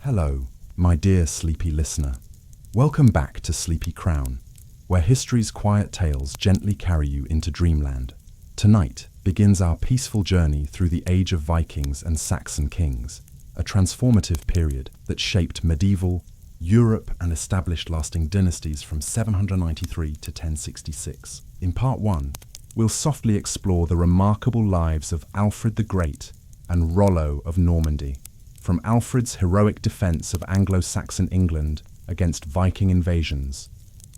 Hello, my dear sleepy listener. Welcome back to Sleepy Crown, where history's quiet tales gently carry you into dreamland. Tonight begins our peaceful journey through the age of Vikings and Saxon kings, a transformative period that shaped medieval Europe and established lasting dynasties from 793 to 1066. In part 1, we'll softly explore the remarkable lives of Alfred the Great and Rollo of Normandy. From Alfred's heroic defense of Anglo-Saxon England against Viking invasions,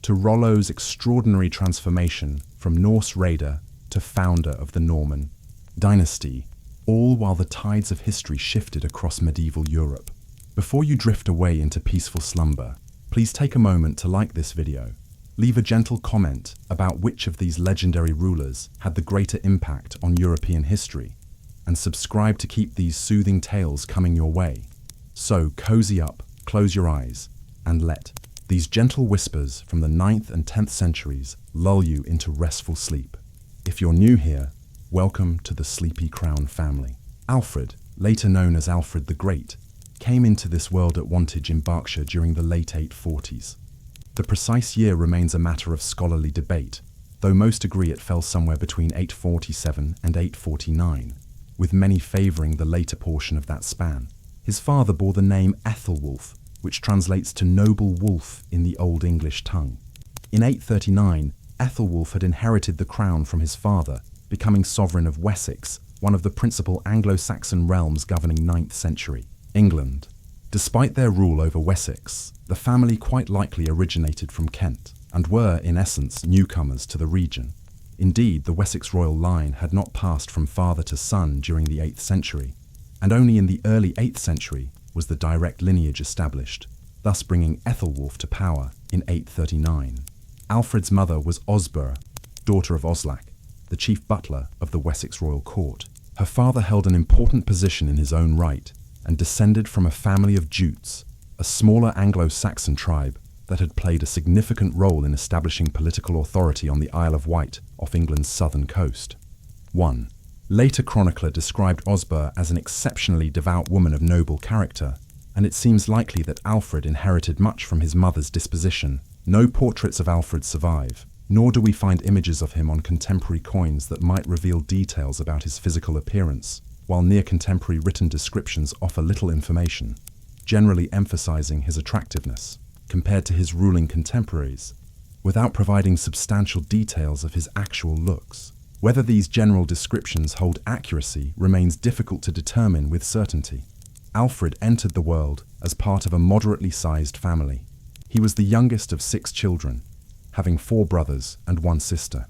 to Rollo's extraordinary transformation from Norse raider to founder of the Norman dynasty, all while the tides of history shifted across medieval Europe. Before you drift away into peaceful slumber, please take a moment to like this video. Leave a gentle comment about which of these legendary rulers had the greater impact on European history, and subscribe to keep these soothing tales coming your way. So cozy up, close your eyes, and let these gentle whispers from the 9th and 10th centuries lull you into restful sleep. If you're new here, welcome to the Sleepy Crown family. Alfred, later known as Alfred the Great, came into this world at Wantage in Berkshire during the late 840s. The precise year remains a matter of scholarly debate, though most agree it fell somewhere between 847 and 849, with many favouring the later portion of that span. His father bore the name Ethelwulf, which translates to noble wolf in the Old English tongue. In 839, Ethelwulf had inherited the crown from his father, becoming sovereign of Wessex, one of the principal Anglo-Saxon realms governing 9th century England. Despite their rule over Wessex, the family quite likely originated from Kent, and were, in essence, newcomers to the region. Indeed, the Wessex royal line had not passed from father to son during the 8th century, and only in the early 8th century was the direct lineage established, thus bringing Ethelwulf to power in 839. Alfred's mother was Osburh, daughter of Oslac, the chief butler of the Wessex royal court. Her father held an important position in his own right, and descended from a family of Jutes, a smaller Anglo-Saxon tribe that had played a significant role in establishing political authority on the Isle of Wight off England's southern coast. 1. Later chronicler described Osburh as an exceptionally devout woman of noble character, and it seems likely that Alfred inherited much from his mother's disposition. No portraits of Alfred survive, nor do we find images of him on contemporary coins that might reveal details about his physical appearance, while near-contemporary written descriptions offer little information, generally emphasizing his attractiveness compared to his ruling contemporaries, without providing substantial details of his actual looks. Whether these general descriptions hold accuracy remains difficult to determine with certainty. Alfred entered the world as part of a moderately sized family. He was the youngest of 6 children, having 4 brothers and 1 sister.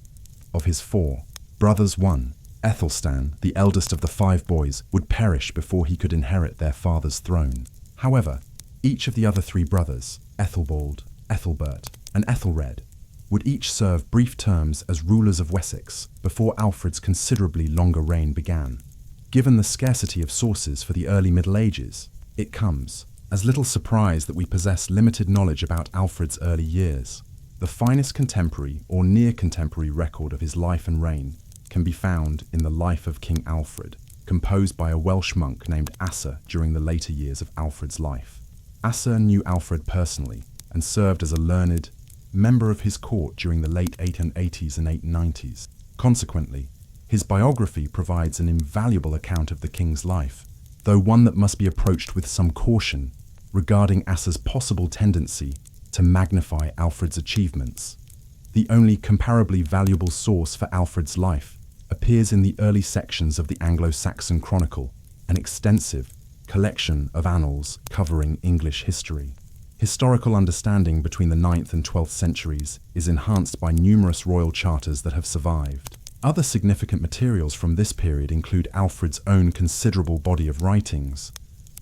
Of his 4 brothers, one, Ethelstan, the eldest of the 5 boys, would perish before he could inherit their father's throne. However, each of the other 3 brothers, Ethelbald, Ethelbert, and Ethelred, would each serve brief terms as rulers of Wessex before Alfred's considerably longer reign began. Given the scarcity of sources for the early Middle Ages, it comes as little surprise that we possess limited knowledge about Alfred's early years. The finest contemporary or near-contemporary record of his life and reign can be found in the Life of King Alfred, composed by a Welsh monk named Asa during the later years of Alfred's life. Asa knew Alfred personally and served as a learned member of his court during the late 880s and 890s. Consequently, his biography provides an invaluable account of the king's life, though one that must be approached with some caution regarding Asa's possible tendency to magnify Alfred's achievements. The only comparably valuable source for Alfred's life appears in the early sections of the Anglo-Saxon Chronicle, an extensive collection of annals covering English history. Historical understanding between the 9th and 12th centuries is enhanced by numerous royal charters that have survived. Other significant materials from this period include Alfred's own considerable body of writings,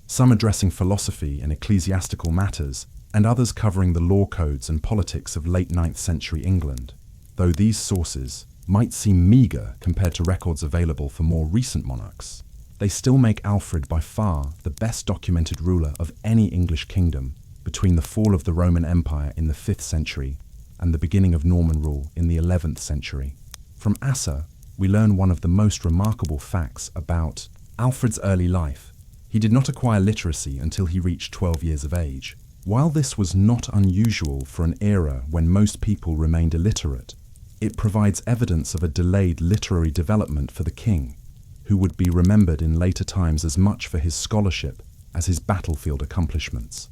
some addressing philosophy and ecclesiastical matters, and others covering the law codes and politics of late 9th century England. Though these sources might seem meagre compared to records available for more recent monarchs, they still make Alfred by far the best documented ruler of any English kingdom between the fall of the Roman Empire in the 5th century and the beginning of Norman rule in the 11th century. From Asa, we learn one of the most remarkable facts about Alfred's early life. He did not acquire literacy until he reached 12 years of age. While this was not unusual for an era when most people remained illiterate, it provides evidence of a delayed literary development for the king, who would be remembered in later times as much for his scholarship as his battlefield accomplishments.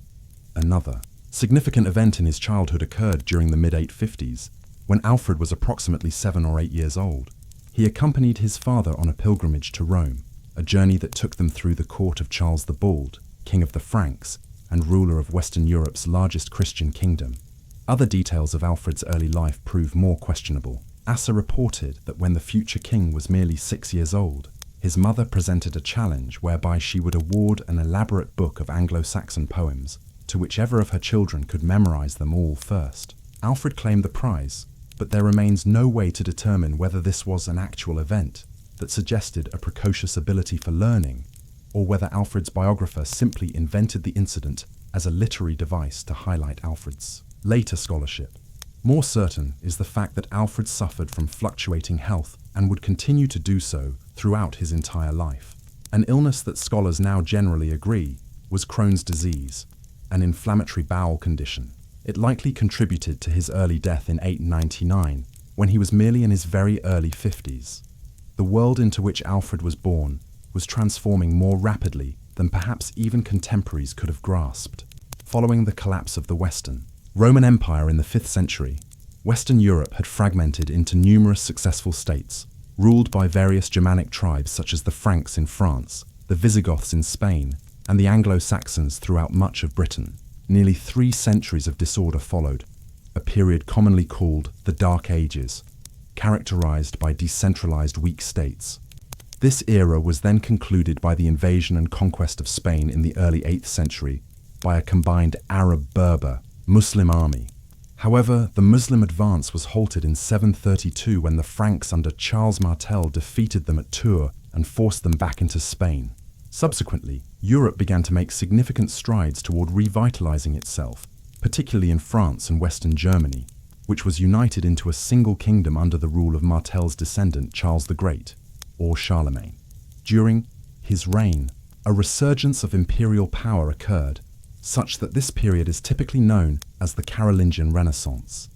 Another significant event in his childhood occurred during the mid-850s, when Alfred was approximately 7 or 8 years old. He accompanied his father on a pilgrimage to Rome, a journey that took them through the court of Charles the Bald, king of the Franks and ruler of Western Europe's largest Christian kingdom. Other details of Alfred's early life prove more questionable. Asa reported that when the future king was merely 6 years old, his mother presented a challenge whereby she would award an elaborate book of Anglo-Saxon poems to whichever of her children could memorize them all first. Alfred claimed the prize, but there remains no way to determine whether this was an actual event that suggested a precocious ability for learning, or whether Alfred's biographer simply invented the incident as a literary device to highlight Alfred's later scholarship. More certain is the fact that Alfred suffered from fluctuating health and would continue to do so throughout his entire life. An illness that scholars now generally agree was Crohn's disease, an inflammatory bowel condition. It likely contributed to his early death in 899, when he was merely in his very early 50s. The world into which Alfred was born was transforming more rapidly than perhaps even contemporaries could have grasped. Following the collapse of the Western Roman Empire in the 5th century, Western Europe had fragmented into numerous successful states, ruled by various Germanic tribes such as the Franks in France, the Visigoths in Spain, and the Anglo-Saxons throughout much of Britain. Nearly 3 centuries of disorder followed, a period commonly called the Dark Ages, characterized by decentralized weak states. This era was then concluded by the invasion and conquest of Spain in the early 8th century by a combined Arab-Berber Muslim army. However, the Muslim advance was halted in 732 when the Franks under Charles Martel defeated them at Tours and forced them back into Spain. Subsequently, Europe began to make significant strides toward revitalizing itself, particularly in France and Western Germany, which was united into a single kingdom under the rule of Martel's descendant Charles the Great, or Charlemagne. During his reign, a resurgence of imperial power occurred, such that this period is typically known as the Carolingian Renaissance.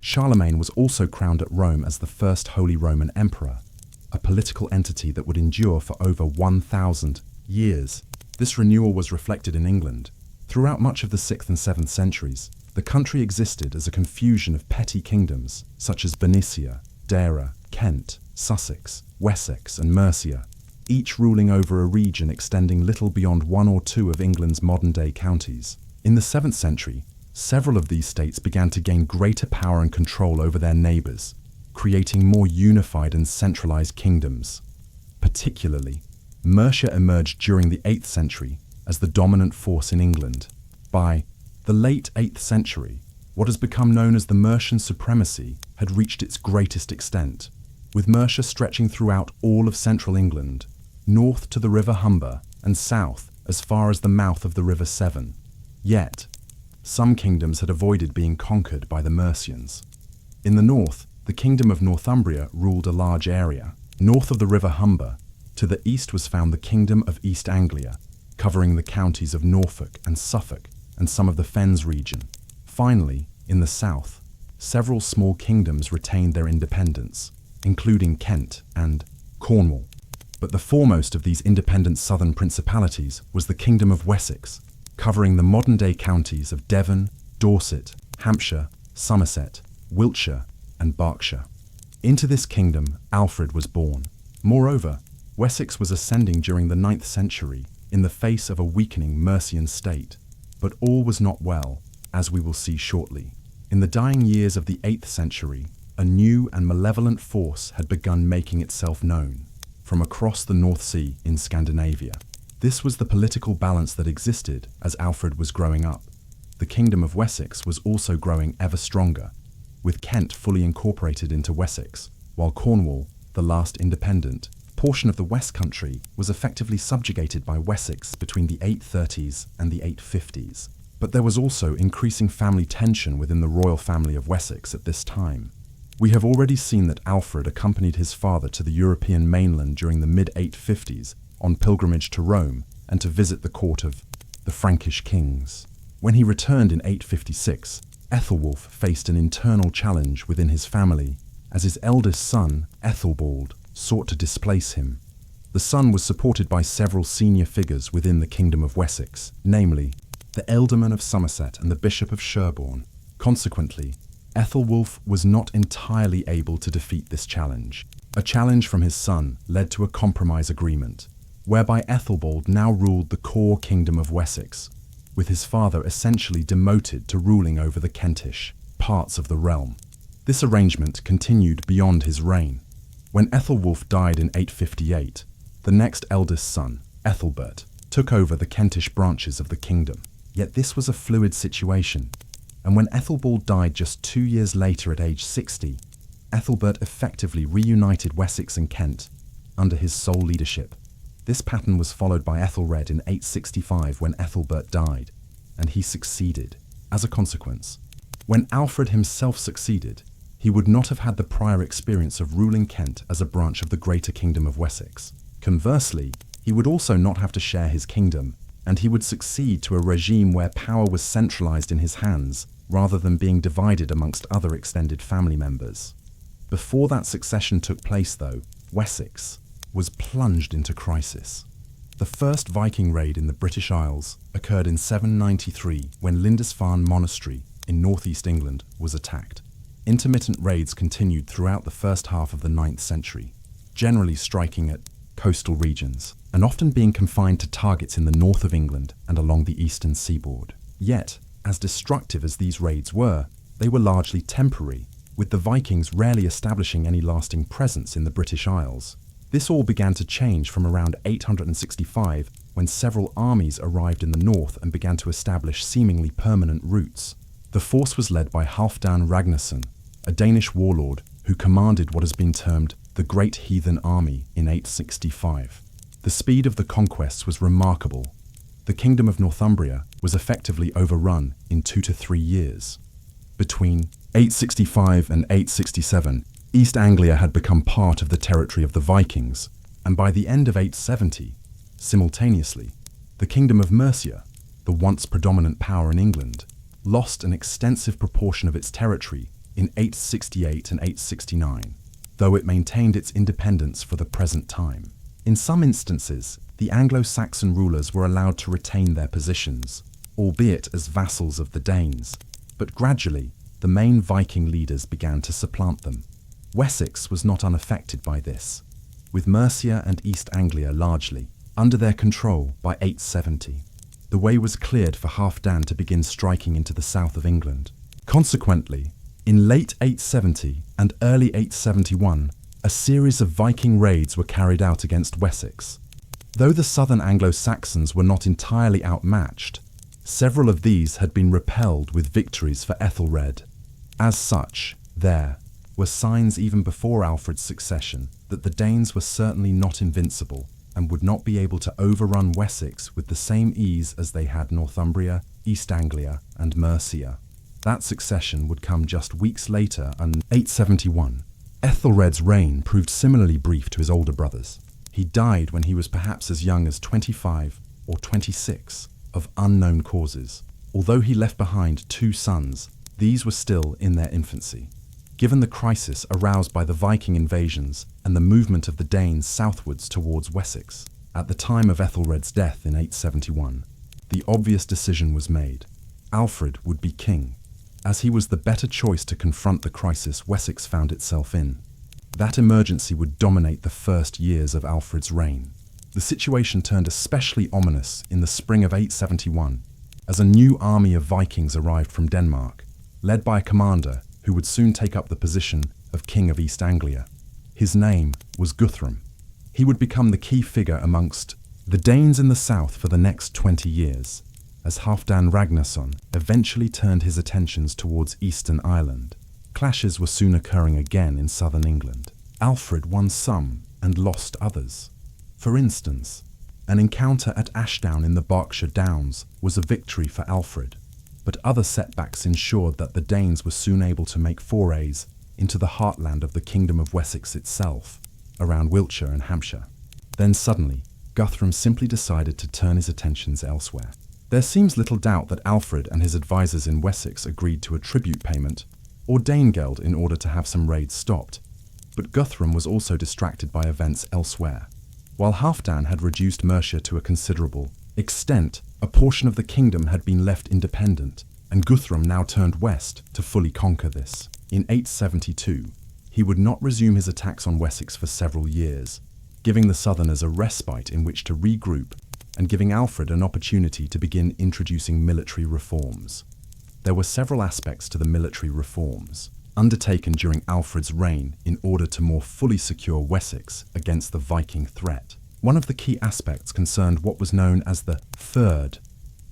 Charlemagne was also crowned at Rome as the first Holy Roman Emperor, a political entity that would endure for over 1,000 years. This renewal was reflected in England. Throughout much of the 6th and 7th centuries, the country existed as a confusion of petty kingdoms such as Bernicia, Deira, Kent, Sussex, Wessex, and Mercia, each ruling over a region extending little beyond 1 or 2 of England's modern-day counties. In the 7th century, several of these states began to gain greater power and control over their neighbours, creating more unified and centralized kingdoms. Particularly, Mercia emerged during the 8th century as the dominant force in England. By the late 8th century, what has become known as the Mercian supremacy had reached its greatest extent, with Mercia stretching throughout all of central England, north to the River Humber and south as far as the mouth of the River Severn. Yet, some kingdoms had avoided being conquered by the Mercians. In the north, the Kingdom of Northumbria ruled a large area. North of the River Humber, to the east was found the Kingdom of East Anglia, covering the counties of Norfolk and Suffolk and some of the Fens region. Finally, in the south, several small kingdoms retained their independence, including Kent and Cornwall. But the foremost of these independent southern principalities was the Kingdom of Wessex, covering the modern-day counties of Devon, Dorset, Hampshire, Somerset, Wiltshire, and Berkshire. Into this kingdom, Alfred was born. Moreover, Wessex was ascending during the 9th century in the face of a weakening Mercian state. But all was not well, as we will see shortly. In the dying years of the 8th century, a new and malevolent force had begun making itself known from across the North Sea in Scandinavia. This was the political balance that existed as Alfred was growing up. The Kingdom of Wessex was also growing ever stronger, with Kent fully incorporated into Wessex, while Cornwall, the last independent portion of the West Country, was effectively subjugated by Wessex between the 830s and the 850s. But there was also increasing family tension within the royal family of Wessex at this time. We have already seen that Alfred accompanied his father to the European mainland during the mid-850s on pilgrimage to Rome and to visit the court of the Frankish kings. When he returned in 856, Ethelwulf faced an internal challenge within his family, as his eldest son, Ethelbald, sought to displace him. The son was supported by several senior figures within the Kingdom of Wessex, namely, the Ealdorman of Somerset and the Bishop of Sherborne. Consequently, Ethelwulf was not entirely able to defeat this challenge. A challenge from his son led to a compromise agreement, whereby Ethelbald now ruled the core Kingdom of Wessex, with his father essentially demoted to ruling over the Kentish parts of the realm. This arrangement continued beyond his reign. When Ethelwulf died in 858, the next eldest son, Ethelbert, took over the Kentish branches of the kingdom. Yet this was a fluid situation, and when Ethelbald died just 2 years later at age 60, Ethelbert effectively reunited Wessex and Kent under his sole leadership. This pattern was followed by Ethelred in 865 when Ethelbert died, and he succeeded. As a consequence, when Alfred himself succeeded, he would not have had the prior experience of ruling Kent as a branch of the greater Kingdom of Wessex. Conversely, he would also not have to share his kingdom, and he would succeed to a regime where power was centralized in his hands rather than being divided amongst other extended family members. Before that succession took place, though, Wessex was plunged into crisis. The first Viking raid in the British Isles occurred in 793 when Lindisfarne Monastery in northeast England was attacked. Intermittent raids continued throughout the first half of the 9th century, generally striking at coastal regions, and often being confined to targets in the north of England and along the eastern seaboard. Yet, as destructive as these raids were, they were largely temporary, with the Vikings rarely establishing any lasting presence in the British Isles. This all began to change from around 865 when several armies arrived in the north and began to establish seemingly permanent roots. The force was led by Halfdan Ragnarsson, a Danish warlord who commanded what has been termed the Great Heathen Army in 865. The speed of the conquests was remarkable. The Kingdom of Northumbria was effectively overrun in 2 to 3 years. Between 865 and 867, East Anglia had become part of the territory of the Vikings, and by the end of 870, simultaneously, the Kingdom of Mercia, the once predominant power in England, lost an extensive proportion of its territory in 868 and 869, though it maintained its independence for the present time. In some instances, the Anglo-Saxon rulers were allowed to retain their positions, albeit as vassals of the Danes, but gradually, the main Viking leaders began to supplant them. Wessex was not unaffected by this, with Mercia and East Anglia largely under their control by 870. The way was cleared for Halfdan to begin striking into the south of England. Consequently, in late 870 and early 871, a series of Viking raids were carried out against Wessex. Though the southern Anglo-Saxons were not entirely outmatched, several of these had been repelled with victories for Ethelred. As such, there were signs even before Alfred's succession that the Danes were certainly not invincible and would not be able to overrun Wessex with the same ease as they had Northumbria, East Anglia, and Mercia. That succession would come just weeks later in 871. Ethelred's reign proved similarly brief to his older brothers. He died when he was perhaps as young as 25 or 26 of unknown causes. Although he left behind 2 sons, these were still in their infancy. Given the crisis aroused by the Viking invasions and the movement of the Danes southwards towards Wessex, at the time of Ethelred's death in 871, the obvious decision was made. Alfred would be king, as he was the better choice to confront the crisis Wessex found itself in. That emergency would dominate the first years of Alfred's reign. The situation turned especially ominous in the spring of 871, as a new army of Vikings arrived from Denmark, led by a commander who would soon take up the position of King of East Anglia. His name was Guthrum. He would become the key figure amongst the Danes in the south for the next 20 years, as Halfdan Ragnarsson eventually turned his attentions towards Eastern Ireland. Clashes were soon occurring again in southern England. Alfred won some and lost others. For instance, an encounter at Ashdown in the Berkshire Downs was a victory for Alfred, but other setbacks ensured that the Danes were soon able to make forays into the heartland of the Kingdom of Wessex itself, around Wiltshire and Hampshire. Then suddenly, Guthrum simply decided to turn his attentions elsewhere. There seems little doubt that Alfred and his advisors in Wessex agreed to a tribute payment, or Danegeld, in order to have some raids stopped. But Guthrum was also distracted by events elsewhere. While Halfdan had reduced Mercia to a considerable extent, a portion of the kingdom had been left independent, and Guthrum now turned west to fully conquer this. In 872, he would not resume his attacks on Wessex for several years, giving the Southerners a respite in which to regroup and giving Alfred an opportunity to begin introducing military reforms. There were several aspects to the military reforms undertaken during Alfred's reign in order to more fully secure Wessex against the Viking threat. One of the key aspects concerned what was known as the Fyrd,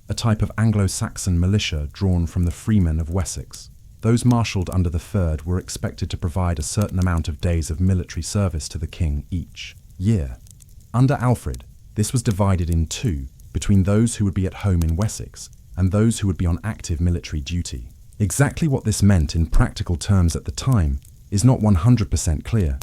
a type of Anglo-Saxon militia drawn from the freemen of Wessex. Those marshalled under the Fyrd were expected to provide a certain amount of days of military service to the king each year. Under Alfred, this was divided in two, between those who would be at home in Wessex and those who would be on active military duty. Exactly what this meant in practical terms at the time is not 100% clear,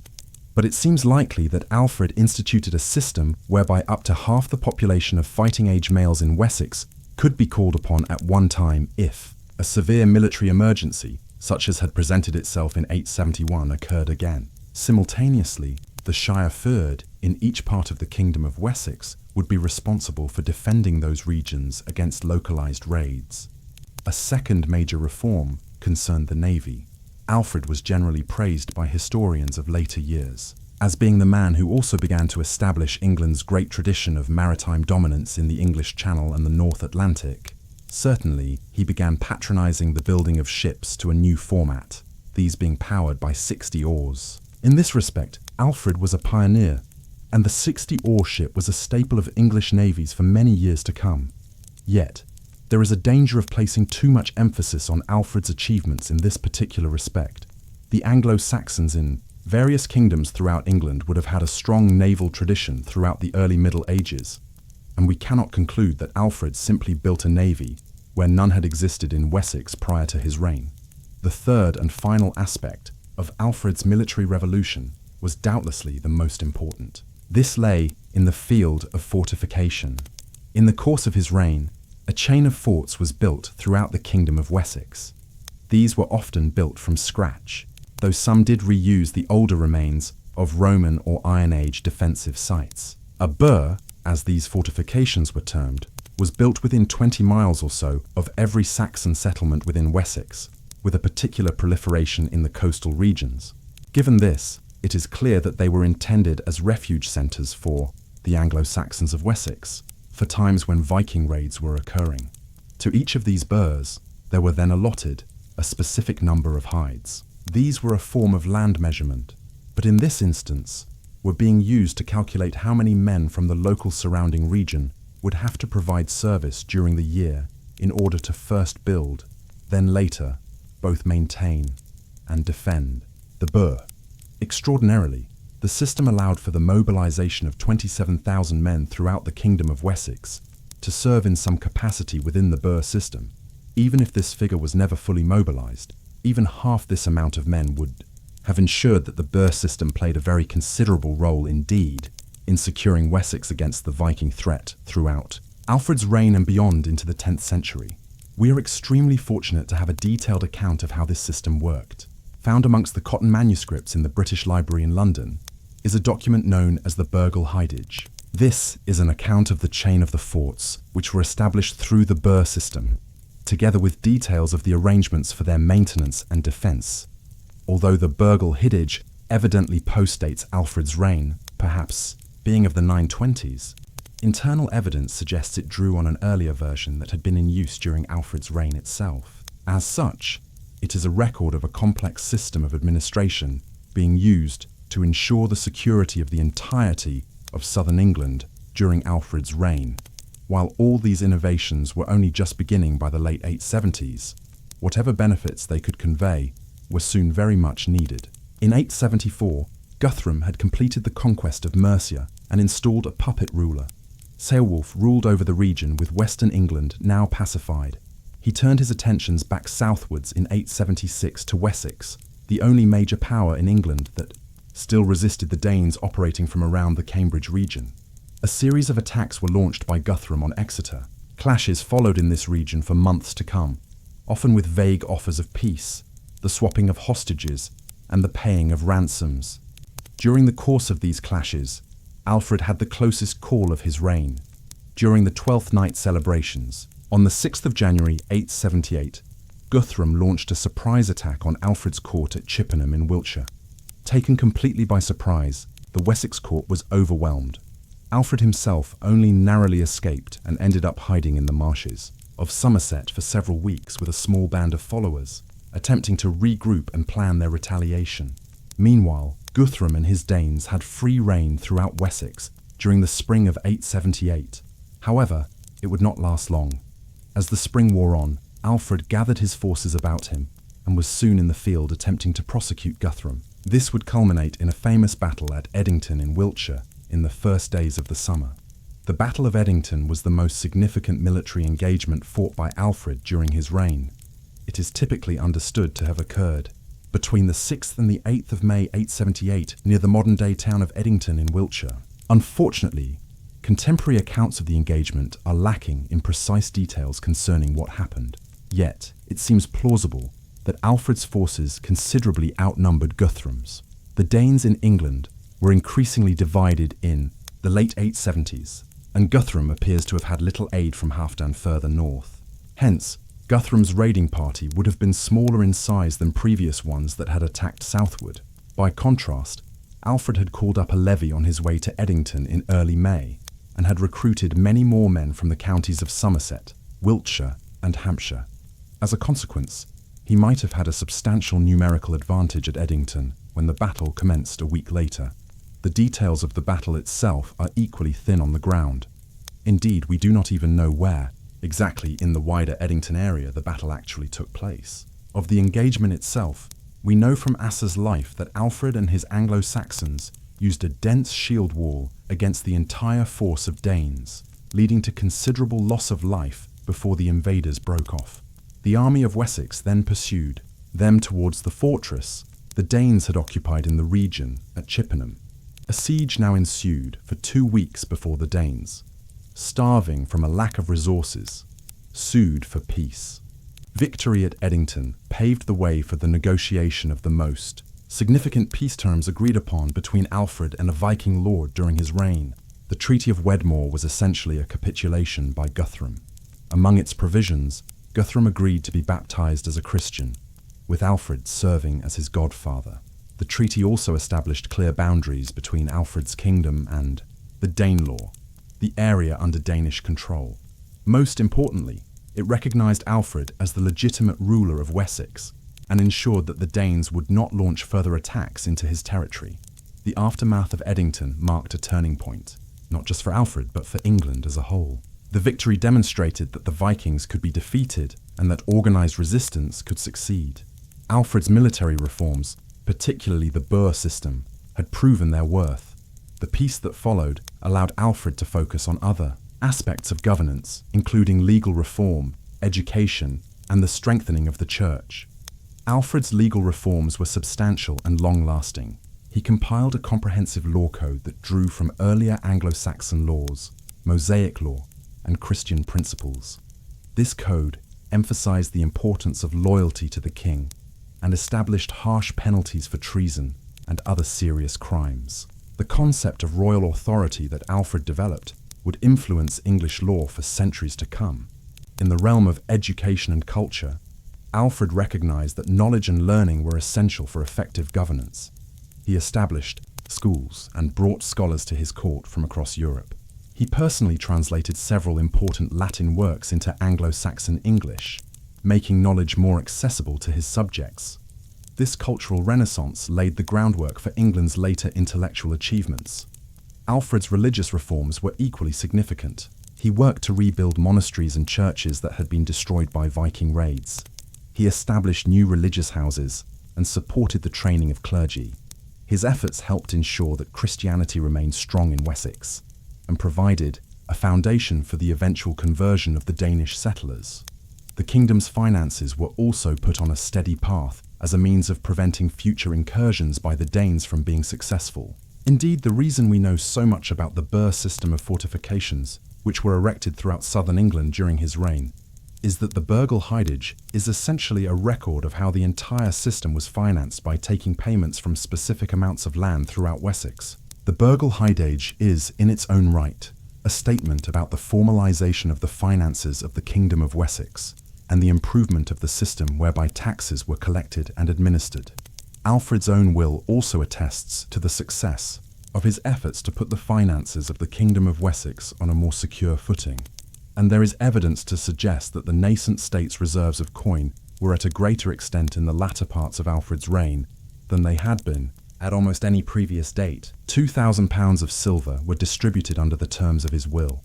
but it seems likely that Alfred instituted a system whereby up to half the population of fighting-age males in Wessex could be called upon at one time if a severe military emergency, such as had presented itself in 871, occurred again. Simultaneously, the Shire Fyrd in each part of the Kingdom of Wessex would be responsible for defending those regions against localized raids. A second major reform concerned the navy. Alfred was generally praised by historians of later years as being the man who also began to establish England's great tradition of maritime dominance in the English Channel and the North Atlantic. Certainly, he began patronizing the building of ships to a new format, these being powered by 60 oars. In this respect, Alfred was a pioneer, and the 60-oar ship was a staple of English navies for many years to come. Yet, there is a danger of placing too much emphasis on Alfred's achievements in this particular respect. The Anglo-Saxons in various kingdoms throughout England would have had a strong naval tradition throughout the early Middle Ages, and we cannot conclude that Alfred simply built a navy where none had existed in Wessex prior to his reign. The third and final aspect of Alfred's military revolution was doubtlessly the most important. This lay in the field of fortification. In the course of his reign, a chain of forts was built throughout the Kingdom of Wessex. These were often built from scratch, though some did reuse the older remains of Roman or Iron Age defensive sites. A burh, as these fortifications were termed, was built within 20 miles or so of every Saxon settlement within Wessex, with a particular proliferation in the coastal regions. Given this, it is clear that they were intended as refuge centres for the Anglo-Saxons of Wessex, for times when Viking raids were occurring. To each of these burhs, there were then allotted a specific number of hides. These were a form of land measurement, but in this instance, were being used to calculate how many men from the local surrounding region would have to provide service during the year in order to first build, then later, both maintain and defend the burh. Extraordinarily, the system allowed for the mobilization of 27,000 men throughout the Kingdom of Wessex to serve in some capacity within the burh system. Even if this figure was never fully mobilized, even half this amount of men would have ensured that the burh system played a very considerable role indeed in securing Wessex against the Viking threat throughout Alfred's reign and beyond into the 10th century. We are extremely fortunate to have a detailed account of how this system worked. Found amongst the Cotton manuscripts in the British Library in London is a document known as the Burgle Hidage. This is an account of the chain of the forts which were established through the burh system, together with details of the arrangements for their maintenance and defence. Although the Burgle Hidage evidently postdates Alfred's reign, perhaps being of the 920s, internal evidence suggests it drew on an earlier version that had been in use during Alfred's reign itself. As such, it is a record of a complex system of administration being used to ensure the security of the entirety of southern England during Alfred's reign. While all these innovations were only just beginning by the late 870s, whatever benefits they could convey were soon very much needed. In 874, Guthrum had completed the conquest of Mercia and installed a puppet ruler. Ceolwulf ruled over the region with western England now pacified. He turned his attentions back southwards in 876 to Wessex, the only major power in England that still resisted the Danes operating from around the Cambridge region. A series of attacks were launched by Guthrum on Exeter. Clashes followed in this region for months to come, often with vague offers of peace, the swapping of hostages, and the paying of ransoms. During the course of these clashes, Alfred had the closest call of his reign. During the Twelfth Night celebrations, on the 6th of January 878, Guthrum launched a surprise attack on Alfred's court at Chippenham in Wiltshire. Taken completely by surprise, the Wessex court was overwhelmed. Alfred himself only narrowly escaped and ended up hiding in the marshes of Somerset for several weeks with a small band of followers, attempting to regroup and plan their retaliation. Meanwhile, Guthrum and his Danes had free rein throughout Wessex during the spring of 878. However, it would not last long. As the spring wore on, Alfred gathered his forces about him and was soon in the field attempting to prosecute Guthrum. This would culminate in a famous battle at Edington in Wiltshire in the first days of the summer. The Battle of Edington was the most significant military engagement fought by Alfred during his reign. It is typically understood to have occurred between the 6th and the 8th of May 878 near the modern-day town of Edington in Wiltshire. Unfortunately, contemporary accounts of the engagement are lacking in precise details concerning what happened. Yet, it seems plausible that Alfred's forces considerably outnumbered Guthrum's. The Danes in England were increasingly divided in the late 870s, and Guthrum appears to have had little aid from Halfdan further north. Hence, Guthrum's raiding party would have been smaller in size than previous ones that had attacked southward. By contrast, Alfred had called up a levy on his way to Edington in early May, and had recruited many more men from the counties of Somerset, Wiltshire, and Hampshire. As a consequence, he might have had a substantial numerical advantage at Edington when the battle commenced a week later. The details of the battle itself are equally thin on the ground. Indeed, we do not even know where, exactly in the wider Edington area, the battle actually took place. Of the engagement itself, we know from Asser's life that Alfred and his Anglo-Saxons used a dense shield wall against the entire force of Danes, leading to considerable loss of life before the invaders broke off. The army of Wessex then pursued them towards the fortress the Danes had occupied in the region at Chippenham. A siege now ensued for 2 weeks before the Danes, starving from a lack of resources, sued for peace. Victory at Edington paved the way for the negotiation of the most significant peace terms agreed upon between Alfred and a Viking lord during his reign. The Treaty of Wedmore was essentially a capitulation by Guthrum. Among its provisions, Guthrum agreed to be baptized as a Christian, with Alfred serving as his godfather. The treaty also established clear boundaries between Alfred's kingdom and the Danelaw, the area under Danish control. Most importantly, it recognized Alfred as the legitimate ruler of Wessex and ensured that the Danes would not launch further attacks into his territory. The aftermath of Edington marked a turning point, not just for Alfred but for England as a whole. The victory demonstrated that the Vikings could be defeated and that organized resistance could succeed. Alfred's military reforms, particularly the Boer system, had proven their worth. The peace that followed allowed Alfred to focus on other aspects of governance, including legal reform, education, and the strengthening of the church. Alfred's legal reforms were substantial and long-lasting. He compiled a comprehensive law code that drew from earlier Anglo-Saxon laws, Mosaic law, and Christian principles. This code emphasized the importance of loyalty to the king and established harsh penalties for treason and other serious crimes. The concept of royal authority that Alfred developed would influence English law for centuries to come. In the realm of education and culture, Alfred recognized that knowledge and learning were essential for effective governance. He established schools and brought scholars to his court from across Europe. He personally translated several important Latin works into Anglo-Saxon English, making knowledge more accessible to his subjects. This cultural renaissance laid the groundwork for England's later intellectual achievements. Alfred's religious reforms were equally significant. He worked to rebuild monasteries and churches that had been destroyed by Viking raids. He established new religious houses and supported the training of clergy. His efforts helped ensure that Christianity remained strong in Wessex and provided a foundation for the eventual conversion of the Danish settlers. The kingdom's finances were also put on a steady path as a means of preventing future incursions by the Danes from being successful. Indeed, the reason we know so much about the burr system of fortifications, which were erected throughout southern England during his reign, is that the burghle hidage is essentially a record of how the entire system was financed by taking payments from specific amounts of land throughout Wessex. The burghle hidage is, in its own right, a statement about the formalization of the finances of the Kingdom of Wessex and the improvement of the system whereby taxes were collected and administered. Alfred's own will also attests to the success of his efforts to put the finances of the Kingdom of Wessex on a more secure footing, and there is evidence to suggest that the nascent state's reserves of coin were at a greater extent in the latter parts of Alfred's reign than they had been at almost any previous date. £2,000 of silver were distributed under the terms of his will,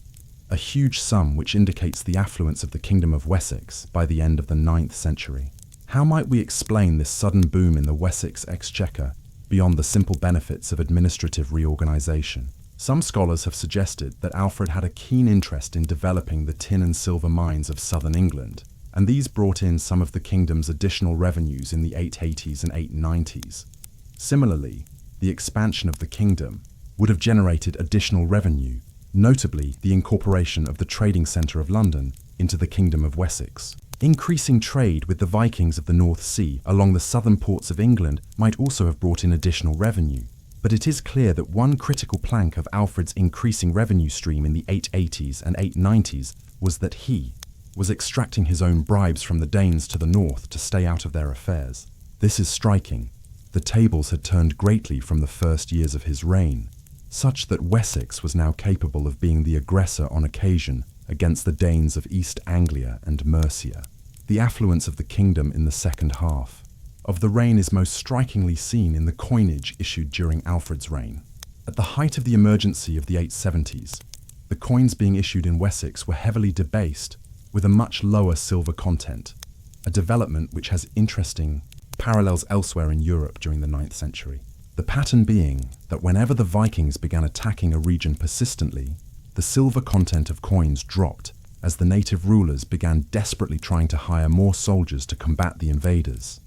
a huge sum which indicates the affluence of the Kingdom of Wessex by the end of the 9th century. How might we explain this sudden boom in the Wessex exchequer beyond the simple benefits of administrative reorganization? Some scholars have suggested that Alfred had a keen interest in developing the tin and silver mines of southern England, and these brought in some of the kingdom's additional revenues in the 880s and 890s. Similarly, the expansion of the kingdom would have generated additional revenue, notably the incorporation of the trading centre of London into the Kingdom of Wessex. Increasing trade with the Vikings of the North Sea along the southern ports of England might also have brought in additional revenue. But it is clear that one critical plank of Alfred's increasing revenue stream in the 880s and 890s was that he was extracting his own bribes from the Danes to the north to stay out of their affairs. This is striking. The tables had turned greatly from the first years of his reign, such that Wessex was now capable of being the aggressor on occasion against the Danes of East Anglia and Mercia. The affluence of the kingdom in the second half of the reign is most strikingly seen in the coinage issued during Alfred's reign. At the height of the emergency of the 870s, the coins being issued in Wessex were heavily debased with a much lower silver content, a development which has interesting parallels elsewhere in Europe during the 9th century. The pattern being that whenever the Vikings began attacking a region persistently, the silver content of coins dropped as the native rulers began desperately trying to hire more soldiers to combat the invaders.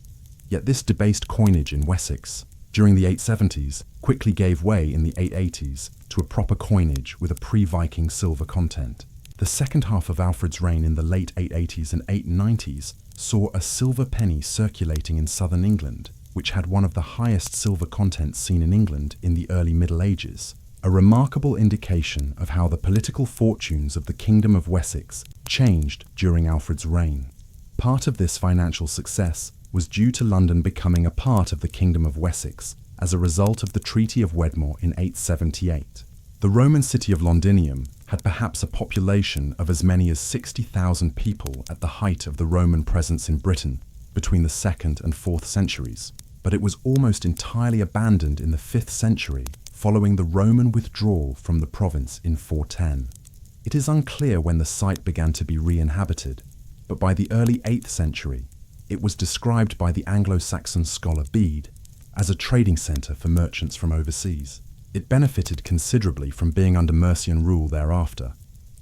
Yet this debased coinage in Wessex during the 870s quickly gave way in the 880s to a proper coinage with a pre-Viking silver content. The second half of Alfred's reign in the late 880s and 890s saw a silver penny circulating in southern England, which had one of the highest silver contents seen in England in the early Middle Ages, a remarkable indication of how the political fortunes of the Kingdom of Wessex changed during Alfred's reign. Part of this financial success was due to London becoming a part of the Kingdom of Wessex as a result of the Treaty of Wedmore in 878. The Roman city of Londinium had perhaps a population of as many as 60,000 people at the height of the Roman presence in Britain between the 2nd and 4th centuries, but it was almost entirely abandoned in the 5th century following the Roman withdrawal from the province in 410. It is unclear when the site began to be re-inhabited, but by the early 8th century, it was described by the Anglo-Saxon scholar Bede as a trading centre for merchants from overseas. It benefited considerably from being under Mercian rule thereafter,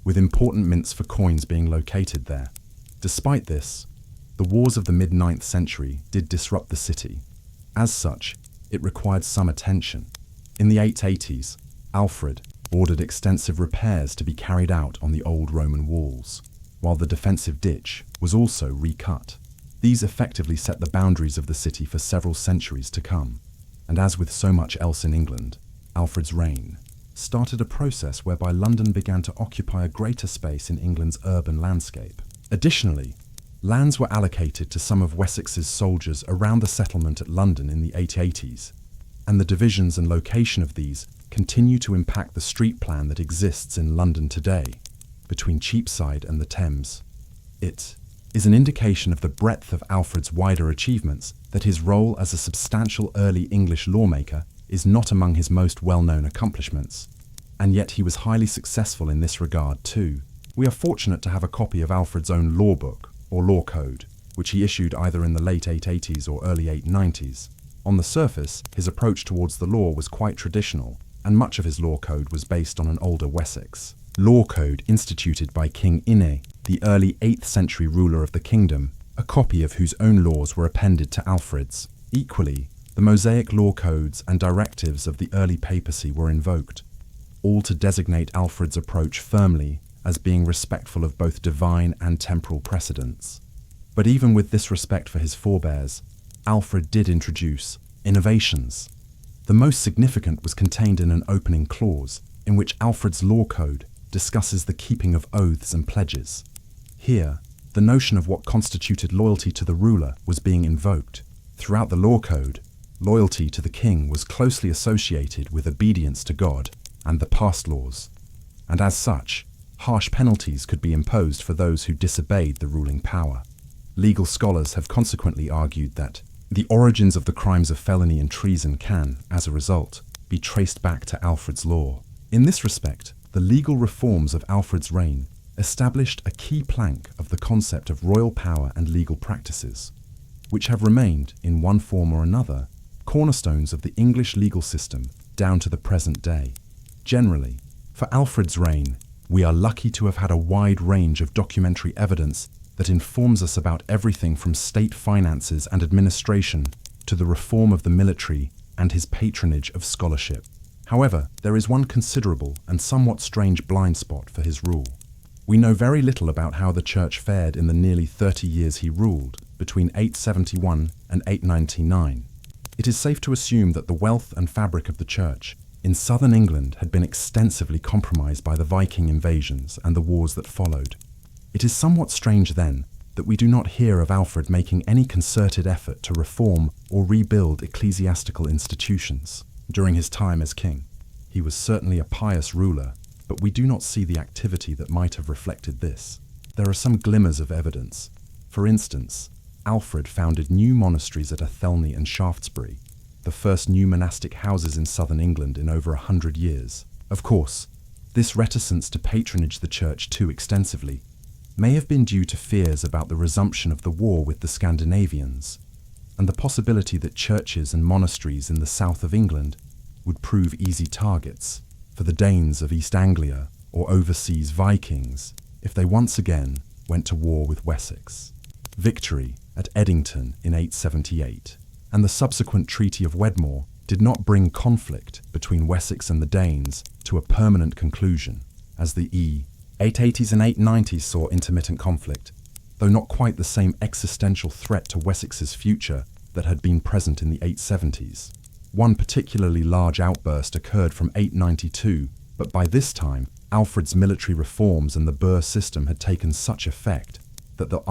with important mints for coins being located there. Despite this, the wars of the mid-9th century did disrupt the city. As such, it required some attention. In the 880s, Alfred ordered extensive repairs to be carried out on the old Roman walls, while the defensive ditch was also recut. These effectively set the boundaries of the city for several centuries to come, and as with so much else in England, Alfred's reign started a process whereby London began to occupy a greater space in England's urban landscape. Additionally, lands were allocated to some of Wessex's soldiers around the settlement at London in the 880s, and the divisions and location of these continue to impact the street plan that exists in London today, between Cheapside and the Thames. It is an indication of the breadth of Alfred's wider achievements that his role as a substantial early English lawmaker is not among his most well-known accomplishments, and yet he was highly successful in this regard too. We are fortunate to have a copy of Alfred's own law book, or law code, which he issued either in the late 880s or early 890s. On the surface, his approach towards the law was quite traditional, and much of his law code was based on an older Wessex law code instituted by King Ine, the early 8th century ruler of the kingdom, a copy of whose own laws were appended to Alfred's. Equally, The Mosaic law codes and directives of the early papacy were invoked, all to designate Alfred's approach firmly as being respectful of both divine and temporal precedents. But even with this respect for his forebears, Alfred did introduce innovations. The most significant was contained in an opening clause, in which Alfred's law code discusses the keeping of oaths and pledges. Here, the notion of what constituted loyalty to the ruler was being invoked. Throughout the law code, loyalty to the king was closely associated with obedience to God and the past laws, and as such, harsh penalties could be imposed for those who disobeyed the ruling power. Legal scholars have consequently argued that the origins of the crimes of felony and treason can, as a result, be traced back to Alfred's law. In this respect, the legal reforms of Alfred's reign established a key plank of the concept of royal power and legal practices, which have remained, in one form or another, cornerstones of the English legal system down to the present day. Generally, for Alfred's reign, we are lucky to have had a wide range of documentary evidence that informs us about everything from state finances and administration to the reform of the military and his patronage of scholarship. However, there is one considerable and somewhat strange blind spot for his rule. We know very little about how the church fared in the nearly 30 years he ruled, between 871 and 899. It is safe to assume that the wealth and fabric of the church in southern England had been extensively compromised by the Viking invasions and the wars that followed. It is somewhat strange then that we do not hear of Alfred making any concerted effort to reform or rebuild ecclesiastical institutions during his time as king. He was certainly a pious ruler, but we do not see the activity that might have reflected this. There are some glimmers of evidence. For instance, Alfred founded new monasteries at Athelney and Shaftesbury, the first new monastic houses in southern England in over 100 years. Of course, this reticence to patronage the church too extensively may have been due to fears about the resumption of the war with the Scandinavians, and the possibility that churches and monasteries in the south of England would prove easy targets for the Danes of East Anglia or overseas Vikings if they once again went to war with Wessex. Victory at Edington in 878 and the subsequent Treaty of Wedmore did not bring conflict between Wessex and the Danes to a permanent conclusion, as the 880s and 890s saw intermittent conflict, though not quite the same existential threat to Wessex's future that had been present in the 870s. One particularly large outburst occurred from 892, but by this time, Alfred's military reforms and the burr system had taken such effect that the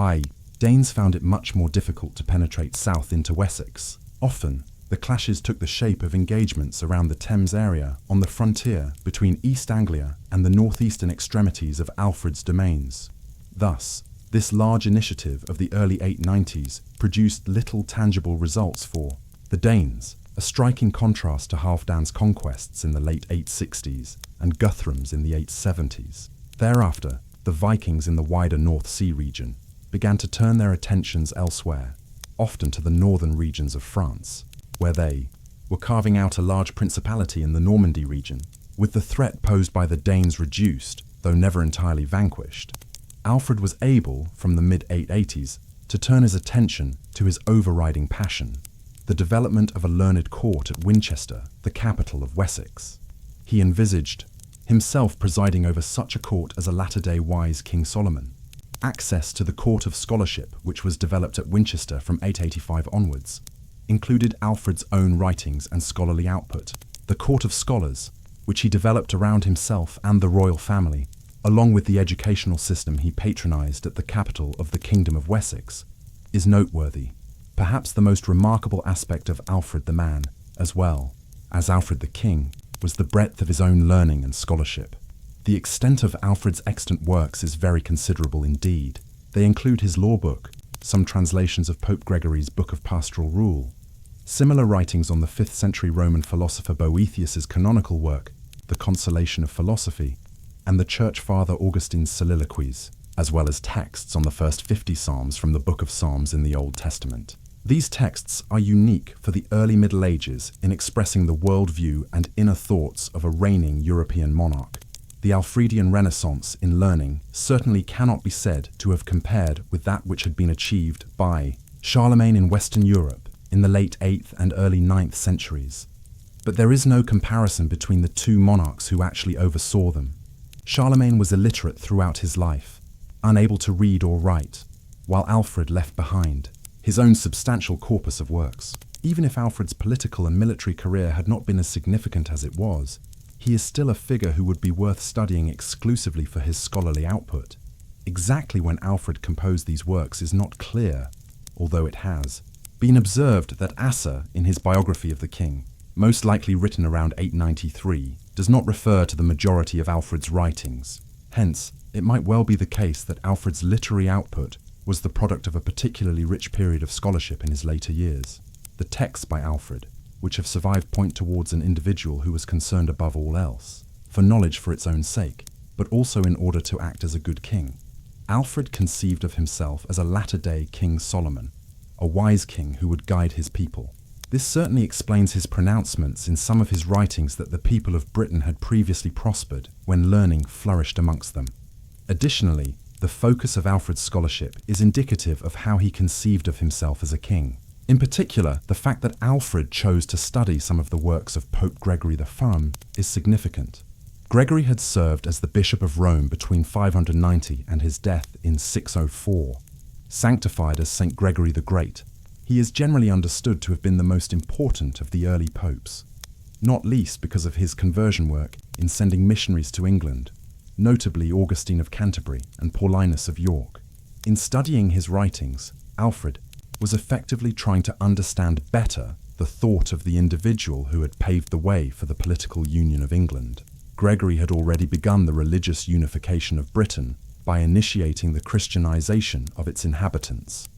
Danes found it much more difficult to penetrate south into Wessex. Often, the clashes took the shape of engagements around the Thames area on the frontier between East Anglia and the northeastern extremities of Alfred's domains. Thus, this large initiative of the early 890s produced little tangible results for the Danes, a striking contrast to Halfdan's conquests in the late 860s and Guthrum's in the 870s. Thereafter, the Vikings in the wider North Sea region began to turn their attentions elsewhere, often to the northern regions of France, where they were carving out a large principality in the Normandy region. With the threat posed by the Danes reduced, though never entirely vanquished, Alfred was able, from the mid-880s, to turn his attention to his overriding passion, the development of a learned court at Winchester, the capital of Wessex. He envisaged himself presiding over such a court as a latter-day wise King Solomon. Access to the court of scholarship, which was developed at Winchester from 885 onwards, included Alfred's own writings and scholarly output. The court of scholars, which he developed around himself and the royal family, along with the educational system he patronized at the capital of the Kingdom of Wessex, is noteworthy. Perhaps the most remarkable aspect of Alfred the man, as well as Alfred the king, was the breadth of his own learning and scholarship. The extent of Alfred's extant works is very considerable indeed. They include his law book, some translations of Pope Gregory's Book of Pastoral Rule, similar writings on the 5th century Roman philosopher Boethius's canonical work, The Consolation of Philosophy, and the Church Father Augustine's soliloquies, as well as texts on the first 50 Psalms from the Book of Psalms in the Old Testament. These texts are unique for the early Middle Ages in expressing the worldview and inner thoughts of a reigning European monarch. The Alfredian Renaissance in learning certainly cannot be said to have compared with that which had been achieved by Charlemagne in Western Europe, in the late 8th and early 9th centuries. But there is no comparison between the two monarchs who actually oversaw them. Charlemagne was illiterate throughout his life, unable to read or write, while Alfred left behind his own substantial corpus of works. Even if Alfred's political and military career had not been as significant as it was, he is still a figure who would be worth studying exclusively for his scholarly output. Exactly when Alfred composed these works is not clear, although it has been observed that Asser, in his biography of the king, most likely written around 893, does not refer to the majority of Alfred's writings. Hence, it might well be the case that Alfred's literary output was the product of a particularly rich period of scholarship in his later years. The texts by Alfred, which have survived, point towards an individual who was concerned above all else for knowledge for its own sake, but also in order to act as a good king. Alfred conceived of himself as a latter-day King Solomon, a wise king who would guide his people. This certainly explains his pronouncements in some of his writings that the people of Britain had previously prospered when learning flourished amongst them. Additionally, the focus of Alfred's scholarship is indicative of how he conceived of himself as a king. In particular, the fact that Alfred chose to study some of the works of Pope Gregory the Firm is significant. Gregory had served as the Bishop of Rome between 590 and his death in 604. Sanctified as St. Gregory the Great, he is generally understood to have been the most important of the early popes, not least because of his conversion work in sending missionaries to England, notably Augustine of Canterbury and Paulinus of York. In studying his writings, Alfred was effectively trying to understand better the thought of the individual who had paved the way for the political union of England. Gregory had already begun the religious unification of Britain by initiating the Christianization of its inhabitants.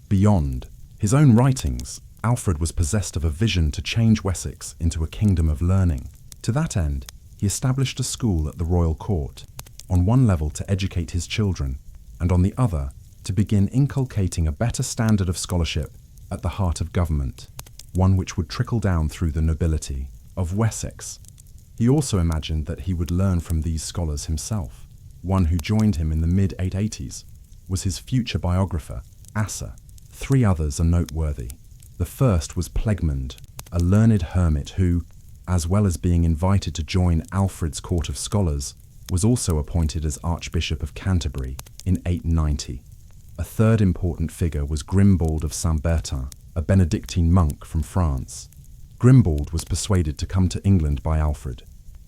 Beyond his own writings, Alfred was possessed of a vision to change Wessex into a kingdom of learning. To that end, he established a school at the royal court, on one level to educate his children, and on the other to begin inculcating a better standard of scholarship at the heart of government, one which would trickle down through the nobility of Wessex. He also imagined that he would learn from these scholars himself. One who joined him in the mid-880s was his future biographer, Asser. 3 others are noteworthy. The first was Plegmund, a learned hermit who, as well as being invited to join Alfred's court of scholars, was also appointed as Archbishop of Canterbury in 890. A third important figure was Grimbald of Saint-Bertin, a Benedictine monk from France. Grimbald was persuaded to come to England by Alfred,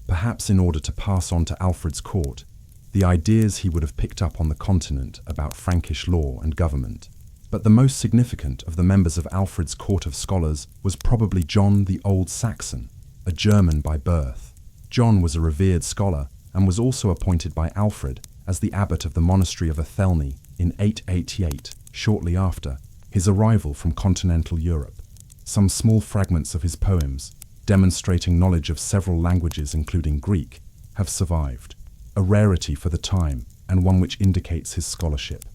perhaps in order to pass on to Alfred's court the ideas he would have picked up on the continent about Frankish law and government. But the most significant of the members of Alfred's court of scholars was probably John the Old Saxon, a German by birth. John was a revered scholar and was also appointed by Alfred as the abbot of the monastery of Athelney in 888, shortly after his arrival from continental Europe. Some small fragments of his poems, demonstrating knowledge of several languages including Greek, have survived, a rarity for the time and one which indicates his scholarship.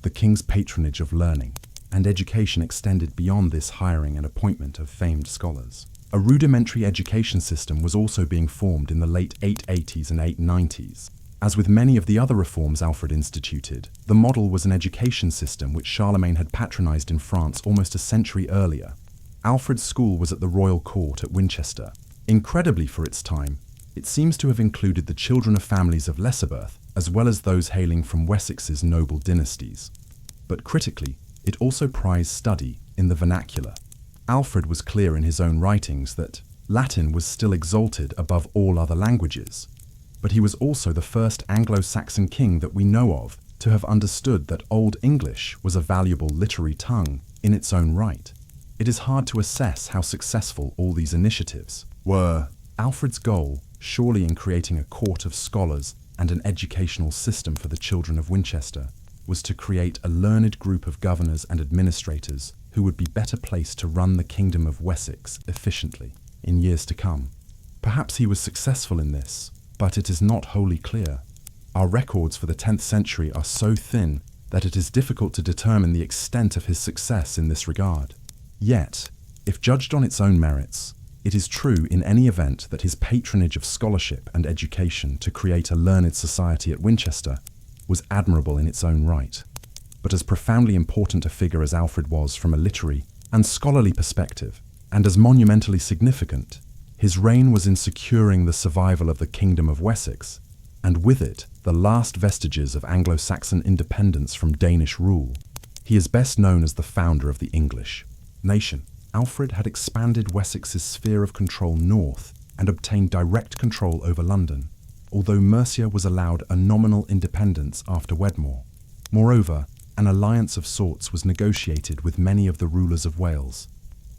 The king's patronage of learning and education extended beyond this hiring and appointment of famed scholars. A rudimentary education system was also being formed in the late 880s and 890s. As with many of the other reforms Alfred instituted, the model was an education system which Charlemagne had patronized in France almost a century earlier. Alfred's school was at the royal court at Winchester. Incredibly for its time, it seems to have included the children of families of lesser birth, as well as those hailing from Wessex's noble dynasties. But critically, it also prized study in the vernacular. Alfred was clear in his own writings that Latin was still exalted above all other languages, but he was also the first Anglo-Saxon king that we know of to have understood that Old English was a valuable literary tongue in its own right. It is hard to assess how successful all these initiatives were. Alfred's goal, surely in creating a court of scholars and an educational system for the children of Winchester, was to create a learned group of governors and administrators who would be better placed to run the kingdom of Wessex efficiently in years to come. Perhaps he was successful in this, but it is not wholly clear. Our records for the 10th century are so thin that it is difficult to determine the extent of his success in this regard. Yet, if judged on its own merits, it is true in any event that his patronage of scholarship and education to create a learned society at Winchester was admirable in its own right. But as profoundly important a figure as Alfred was from a literary and scholarly perspective, and as monumentally significant, his reign was in securing the survival of the Kingdom of Wessex, and with it, the last vestiges of Anglo-Saxon independence from Danish rule. He is best known as the founder of the English nation. Alfred had expanded Wessex's sphere of control north and obtained direct control over London, although Mercia was allowed a nominal independence after Wedmore. Moreover, an alliance of sorts was negotiated with many of the rulers of Wales,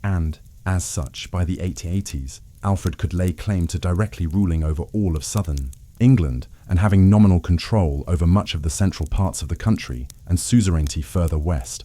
and, as such, by the 880s, Alfred could lay claim to directly ruling over all of southern England and having nominal control over much of the central parts of the country and suzerainty further west.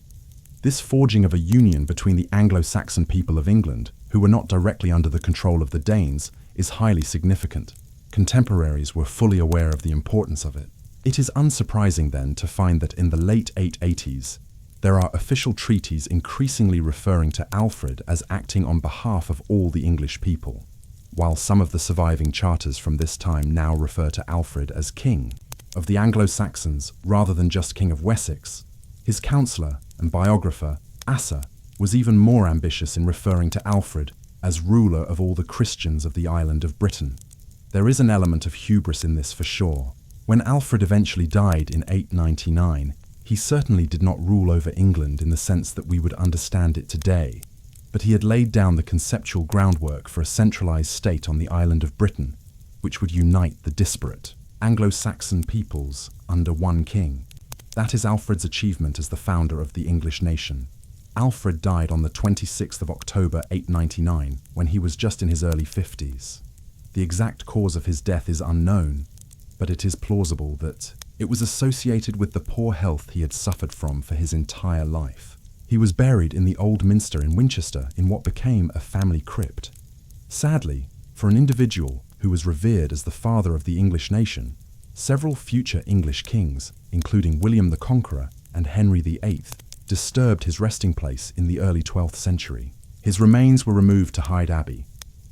This forging of a union between the Anglo-Saxon people of England, who were not directly under the control of the Danes, is highly significant. Contemporaries were fully aware of the importance of it. It is unsurprising then to find that in the late 880s, there are official treaties increasingly referring to Alfred as acting on behalf of all the English people, while some of the surviving charters from this time now refer to Alfred as King of the Anglo-Saxons rather than just King of Wessex. His counsellor and biographer, Asser, was even more ambitious in referring to Alfred as ruler of all the Christians of the island of Britain. There is an element of hubris in this for sure. When Alfred eventually died in 899, he certainly did not rule over England in the sense that we would understand it today, but he had laid down the conceptual groundwork for a centralized state on the island of Britain, which would unite the disparate Anglo-Saxon peoples under one king. That is Alfred's achievement as the founder of the English nation. Alfred died on the 26th of October 899, when he was just in his early 50s. The exact cause of his death is unknown, but it is plausible that it was associated with the poor health he had suffered from for his entire life. He was buried in the Old Minster in Winchester in what became a family crypt. Sadly, for an individual who was revered as the father of the English nation, several future English kings, including William the Conqueror and Henry VIII, disturbed his resting place in the early 12th century. His remains were removed to Hyde Abbey.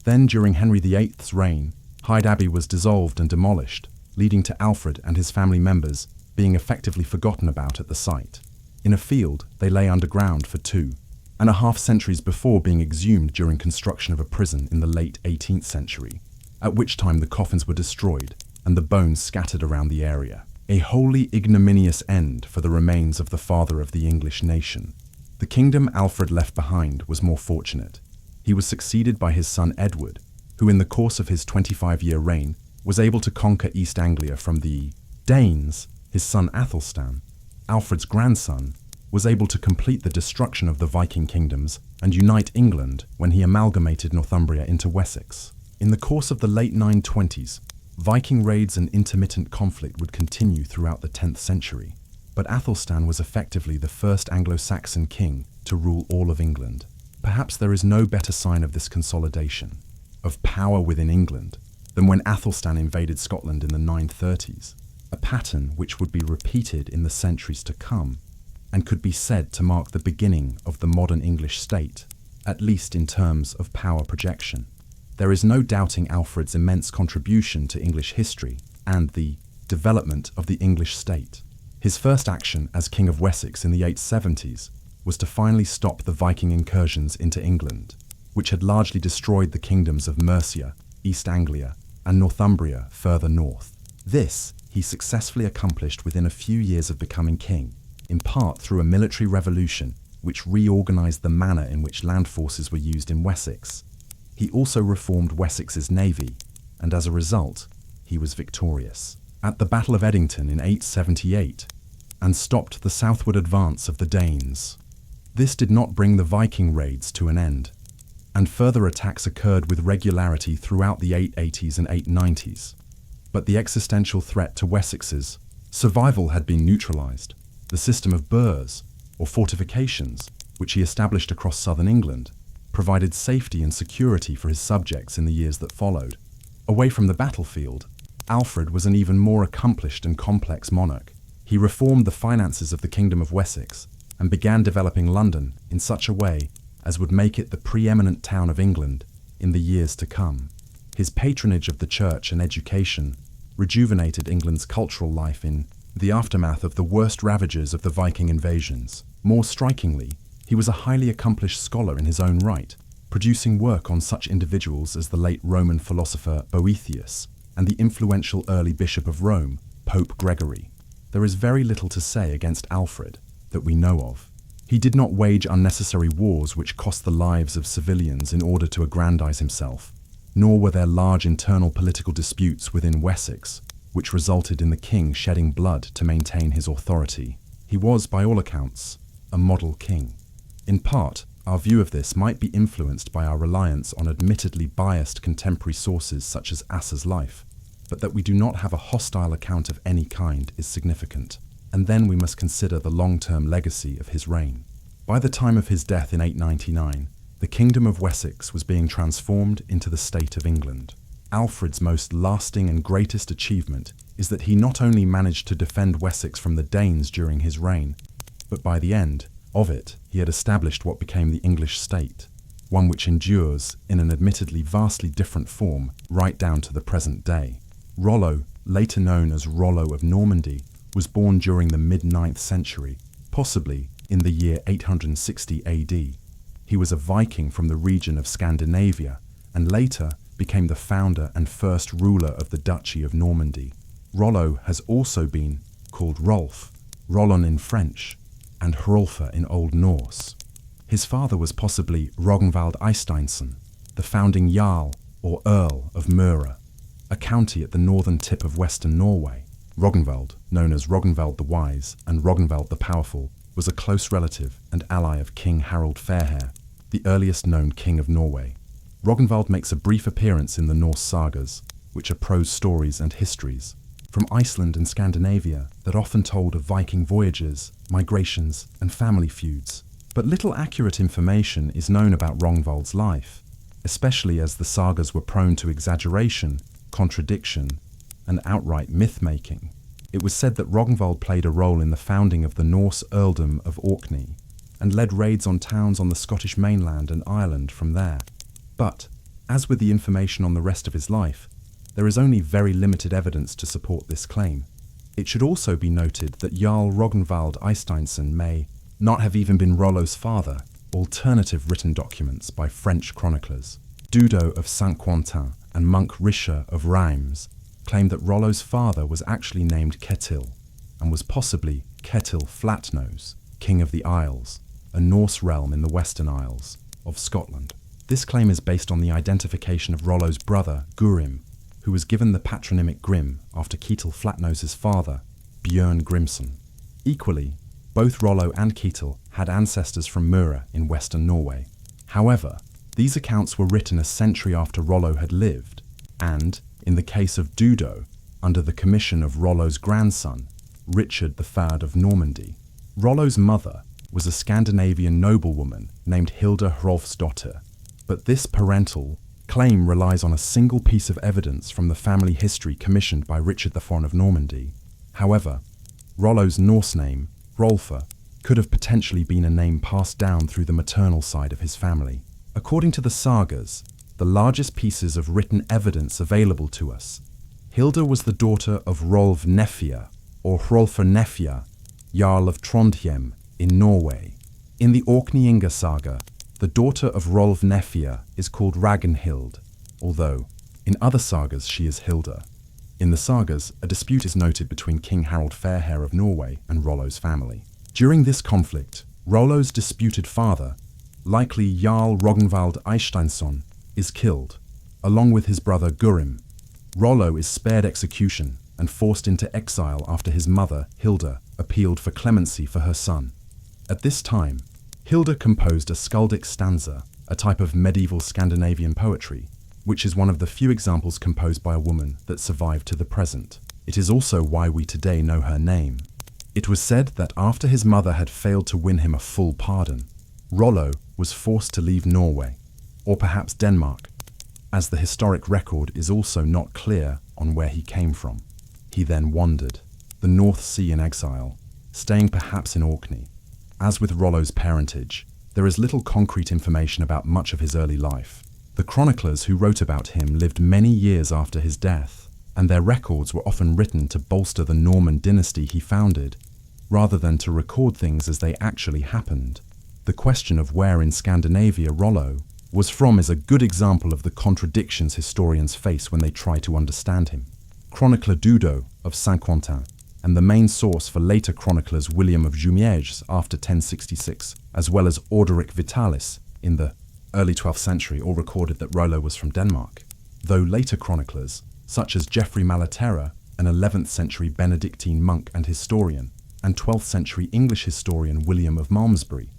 Then, during Henry VIII's reign, Hyde Abbey was dissolved and demolished, leading to Alfred and his family members being effectively forgotten about at the site. In a field, they lay underground for 2.5 centuries before being exhumed during construction of a prison in the late 18th century, at which time the coffins were destroyed and the bones scattered around the area. A wholly ignominious end for the remains of the father of the English nation. The kingdom Alfred left behind was more fortunate. He was succeeded by his son Edward, who in the course of his 25-year reign was able to conquer East Anglia from the Danes. His son Athelstan, Alfred's grandson, was able to complete the destruction of the Viking kingdoms and unite England when he amalgamated Northumbria into Wessex. In the course of the late 920s, Viking raids and intermittent conflict would continue throughout the 10th century, but Athelstan was effectively the first Anglo-Saxon king to rule all of England. Perhaps there is no better sign of this consolidation of power within England than when Athelstan invaded Scotland in the 930s, a pattern which would be repeated in the centuries to come and could be said to mark the beginning of the modern English state, at least in terms of power projection. There is no doubting Alfred's immense contribution to English history and the development of the English state. His first action as King of Wessex in the 870s was to finally stop the Viking incursions into England, which had largely destroyed the kingdoms of Mercia, East Anglia, and Northumbria further north. This he successfully accomplished within a few years of becoming king, in part through a military revolution which reorganized the manner in which land forces were used in Wessex. He also reformed Wessex's navy, and as a result, he was victorious at the Battle of Edington in 878 and stopped the southward advance of the Danes. This did not bring the Viking raids to an end, and further attacks occurred with regularity throughout the 880s and 890s. But the existential threat to Wessex's survival had been neutralized. The system of burhs, or fortifications, which he established across southern England, provided safety and security for his subjects in the years that followed. Away from the battlefield, Alfred was an even more accomplished and complex monarch. He reformed the finances of the Kingdom of Wessex and began developing London in such a way as would make it the preeminent town of England in the years to come. His patronage of the church and education rejuvenated England's cultural life in the aftermath of the worst ravages of the Viking invasions. More strikingly, He was a highly accomplished scholar in his own right, producing work on such individuals as the late Roman philosopher Boethius and the influential early bishop of Rome, Pope Gregory. There is very little to say against Alfred that we know of. He did not wage unnecessary wars which cost the lives of civilians in order to aggrandize himself, nor were there large internal political disputes within Wessex, which resulted in the king shedding blood to maintain his authority. He was, by all accounts, a model king. In part, our view of this might be influenced by our reliance on admittedly biased contemporary sources such as Asser's life, but that we do not have a hostile account of any kind is significant. And then we must consider the long-term legacy of his reign. By the time of his death in 899, the kingdom of Wessex was being transformed into the state of England. Alfred's most lasting and greatest achievement is that he not only managed to defend Wessex from the Danes during his reign, but by the end of it, he had established what became the English state, one which endures in an admittedly vastly different form right down to the present day. Rollo, later known as Rollo of Normandy, was born during the mid-9th century, possibly in the year 860 AD. He was a Viking from the region of Scandinavia and later became the founder and first ruler of the Duchy of Normandy. Rollo has also been called Rolf, Rollon in French, and Hrolfr in Old Norse. His father was possibly Rognvald Eysteins, the founding Jarl or Earl of Møre, a county at the northern tip of western Norway. Rognvald, known as Rognvald the Wise and Rognvald the Powerful, was a close relative and ally of King Harald Fairhair, the earliest known king of Norway. Rognvald makes a brief appearance in the Norse sagas, which are prose stories and histories from Iceland and Scandinavia that often told of Viking voyages, migrations, and family feuds. But little accurate information is known about Rognvald's life, especially as the sagas were prone to exaggeration, contradiction, and outright myth-making. It was said that Rognvald played a role in the founding of the Norse earldom of Orkney and led raids on towns on the Scottish mainland and Ireland from there. But, as with the information on the rest of his life, there is only very limited evidence to support this claim. It should also be noted that Jarl Rognvald Eysteins may not have even been Rollo's father. Alternative written documents by French chroniclers, Dudo of Saint-Quentin and monk Richard of Reims, claim that Rollo's father was actually named Ketil and was possibly Ketil Flatnose, King of the Isles, a Norse realm in the Western Isles of Scotland. This claim is based on the identification of Rollo's brother, Gurim, who was given the patronymic Grim after Ketil Flatnose's father, Björn Grimson. Equally, both Rollo and Ketil had ancestors from Møre in western Norway. However, these accounts were written a century after Rollo had lived, and, in the case of Dudo, under the commission of Rollo's grandson, Richard the Third of Normandy. Rollo's mother was a Scandinavian noblewoman named Hilda Hrolfsdotter, but this parental claim relies on a single piece of evidence from the family history commissioned by Richard IV of Normandy. However, Rollo's Norse name, Hrolfr, could have potentially been a name passed down through the maternal side of his family. According to the sagas, the largest pieces of written evidence available to us, Hilda was the daughter of Rolv Nefja, or Hrolfr Nefja, Jarl of Trondheim in Norway. In the Orkneyinga saga, the daughter of Rolv Nefja is called Ragnhild, although in other sagas she is Hilda. In the sagas, a dispute is noted between King Harald Fairhair of Norway and Rollo's family. During this conflict, Rollo's disputed father, likely Jarl Rognvald Eysteins, is killed, along with his brother Gurim. Rollo is spared execution and forced into exile after his mother, Hilda, appealed for clemency for her son. At this time, Hilda composed a skaldic stanza, a type of medieval Scandinavian poetry, which is one of the few examples composed by a woman that survived to the present. It is also why we today know her name. It was said that after his mother had failed to win him a full pardon, Rollo was forced to leave Norway, or perhaps Denmark, as the historic record is also not clear on where he came from. He then wandered the North Sea in exile, staying perhaps in Orkney. As with Rollo's parentage, there is little concrete information about much of his early life. The chroniclers who wrote about him lived many years after his death, and their records were often written to bolster the Norman dynasty he founded, rather than to record things as they actually happened. The question of where in Scandinavia Rollo was from is a good example of the contradictions historians face when they try to understand him. Chronicler Dudo of Saint-Quentin, and the main source for later chroniclers William of Jumièges after 1066, as well as Orderic Vitalis in the early 12th century, all recorded that Rollo was from Denmark, though later chroniclers, such as Geoffrey Malaterra, an 11th century Benedictine monk and historian, and 12th century English historian William of Malmesbury,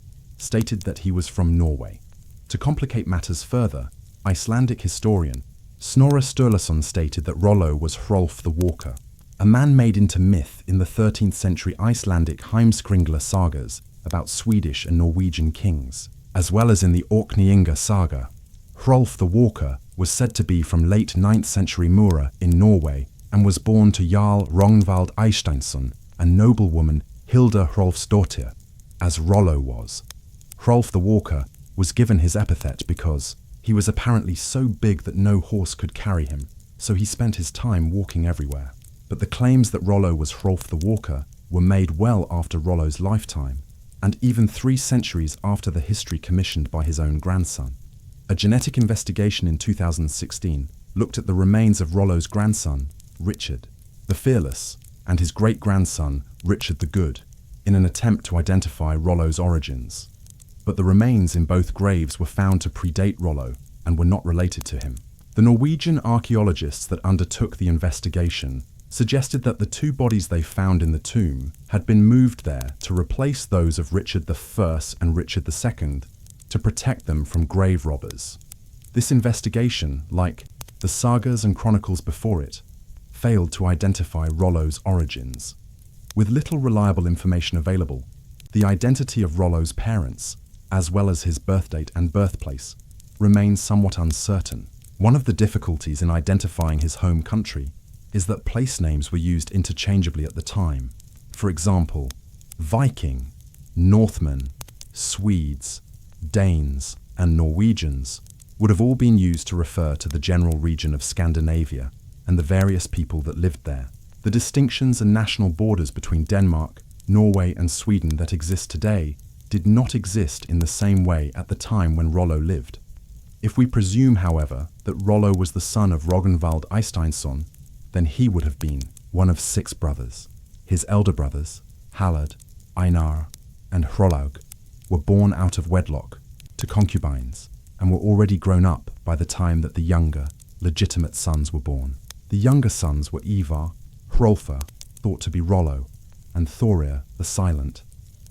stated that he was from Norway. To complicate matters further, Icelandic historian Snorri Sturluson stated that Rollo was Hrolf the Walker, a man made into myth in the 13th century Icelandic Heimskringla sagas about Swedish and Norwegian kings, as well as in the Orkneyinga saga. Hrolf the Walker was said to be from late 9th century Mura in Norway and was born to Jarl Rognvald Eysteinsson and noblewoman Hilda Hrolfsdottir, as Rollo was. Hrolf the Walker was given his epithet because he was apparently so big that no horse could carry him, so he spent his time walking everywhere. But the claims that Rollo was Hrolf the Walker were made well after Rollo's lifetime, and even 3 centuries after the history commissioned by his own grandson. A genetic investigation in 2016 looked at the remains of Rollo's grandson, Richard the Fearless, and his great-grandson, Richard the Good, in an attempt to identify Rollo's origins. But the remains in both graves were found to predate Rollo and were not related to him. The Norwegian archaeologists that undertook the investigation suggested that the 2 bodies they found in the tomb had been moved there to replace those of Richard I and Richard II to protect them from grave robbers. This investigation, like the sagas and chronicles before it, failed to identify Rollo's origins. With little reliable information available, the identity of Rollo's parents, as well as his birthdate and birthplace, remains somewhat uncertain. One of the difficulties in identifying his home country is that place names were used interchangeably at the time. For example, Viking, Northmen, Swedes, Danes, and Norwegians would have all been used to refer to the general region of Scandinavia and the various people that lived there. The distinctions and national borders between Denmark, Norway, and Sweden that exist today did not exist in the same way at the time when Rollo lived. If we presume, however, that Rollo was the son of Rognvald Eysteinsson, then he would have been one of 6 brothers. His elder brothers, Hallard, Einar, and Hrolaug, were born out of wedlock to concubines and were already grown up by the time that the younger, legitimate sons were born. The younger sons were Ivar, Hrolfr, thought to be Rollo, and Thorir the Silent.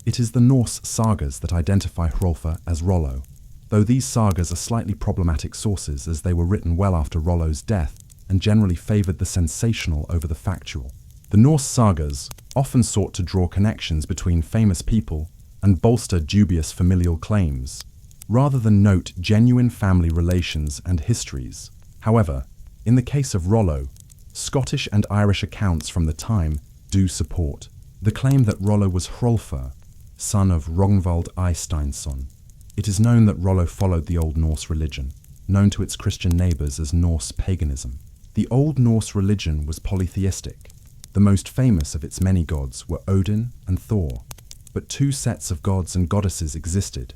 It is the Norse sagas that identify Hrolfr as Rollo, though these sagas are slightly problematic sources as they were written well after Rollo's death and generally favoured the sensational over the factual. The Norse sagas often sought to draw connections between famous people and bolster dubious familial claims, rather than note genuine family relations and histories. However, in the case of Rollo, Scottish and Irish accounts from the time do support the claim that Rollo was Hrolfr, son of Rognvald Eysteinsson. It is known that Rollo followed the Old Norse religion, known to its Christian neighbours as Norse paganism. The Old Norse religion was polytheistic. The most famous of its many gods were Odin and Thor, but 2 sets of gods and goddesses existed,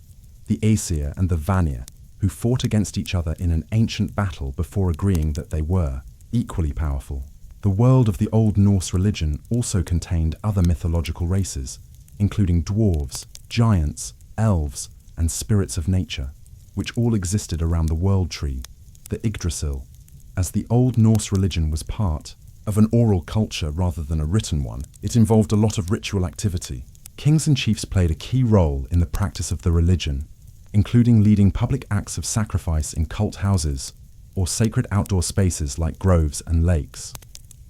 the Aesir and the Vanir, who fought against each other in an ancient battle before agreeing that they were equally powerful. The world of the Old Norse religion also contained other mythological races, including dwarves, giants, elves, and spirits of nature, which all existed around the world tree, the Yggdrasil. As the Old Norse religion was part of an oral culture rather than a written one, it involved a lot of ritual activity. Kings and chiefs played a key role in the practice of the religion, including leading public acts of sacrifice in cult houses or sacred outdoor spaces like groves and lakes.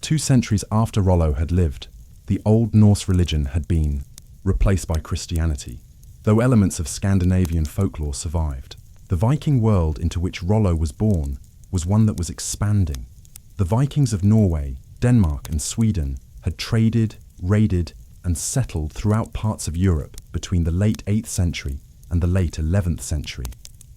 2 centuries after Rollo had lived, the Old Norse religion had been replaced by Christianity, though elements of Scandinavian folklore survived. The Viking world into which Rollo was born was one that was expanding. The Vikings of Norway, Denmark, and Sweden had traded, raided, and settled throughout parts of Europe between the late 8th century and the late 11th century.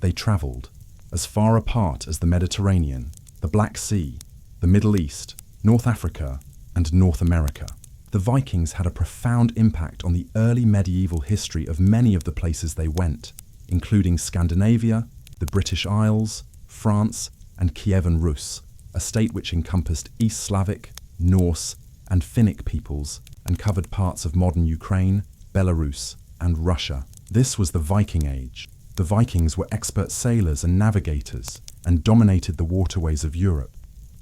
They travelled as far apart as the Mediterranean, the Black Sea, the Middle East, North Africa, and North America. The Vikings had a profound impact on the early medieval history of many of the places they went, including Scandinavia, the British Isles, France, and Kievan Rus, a state which encompassed East Slavic, Norse, and Finnic peoples and covered parts of modern Ukraine, Belarus, and Russia. This was the Viking Age. The Vikings were expert sailors and navigators and dominated the waterways of Europe.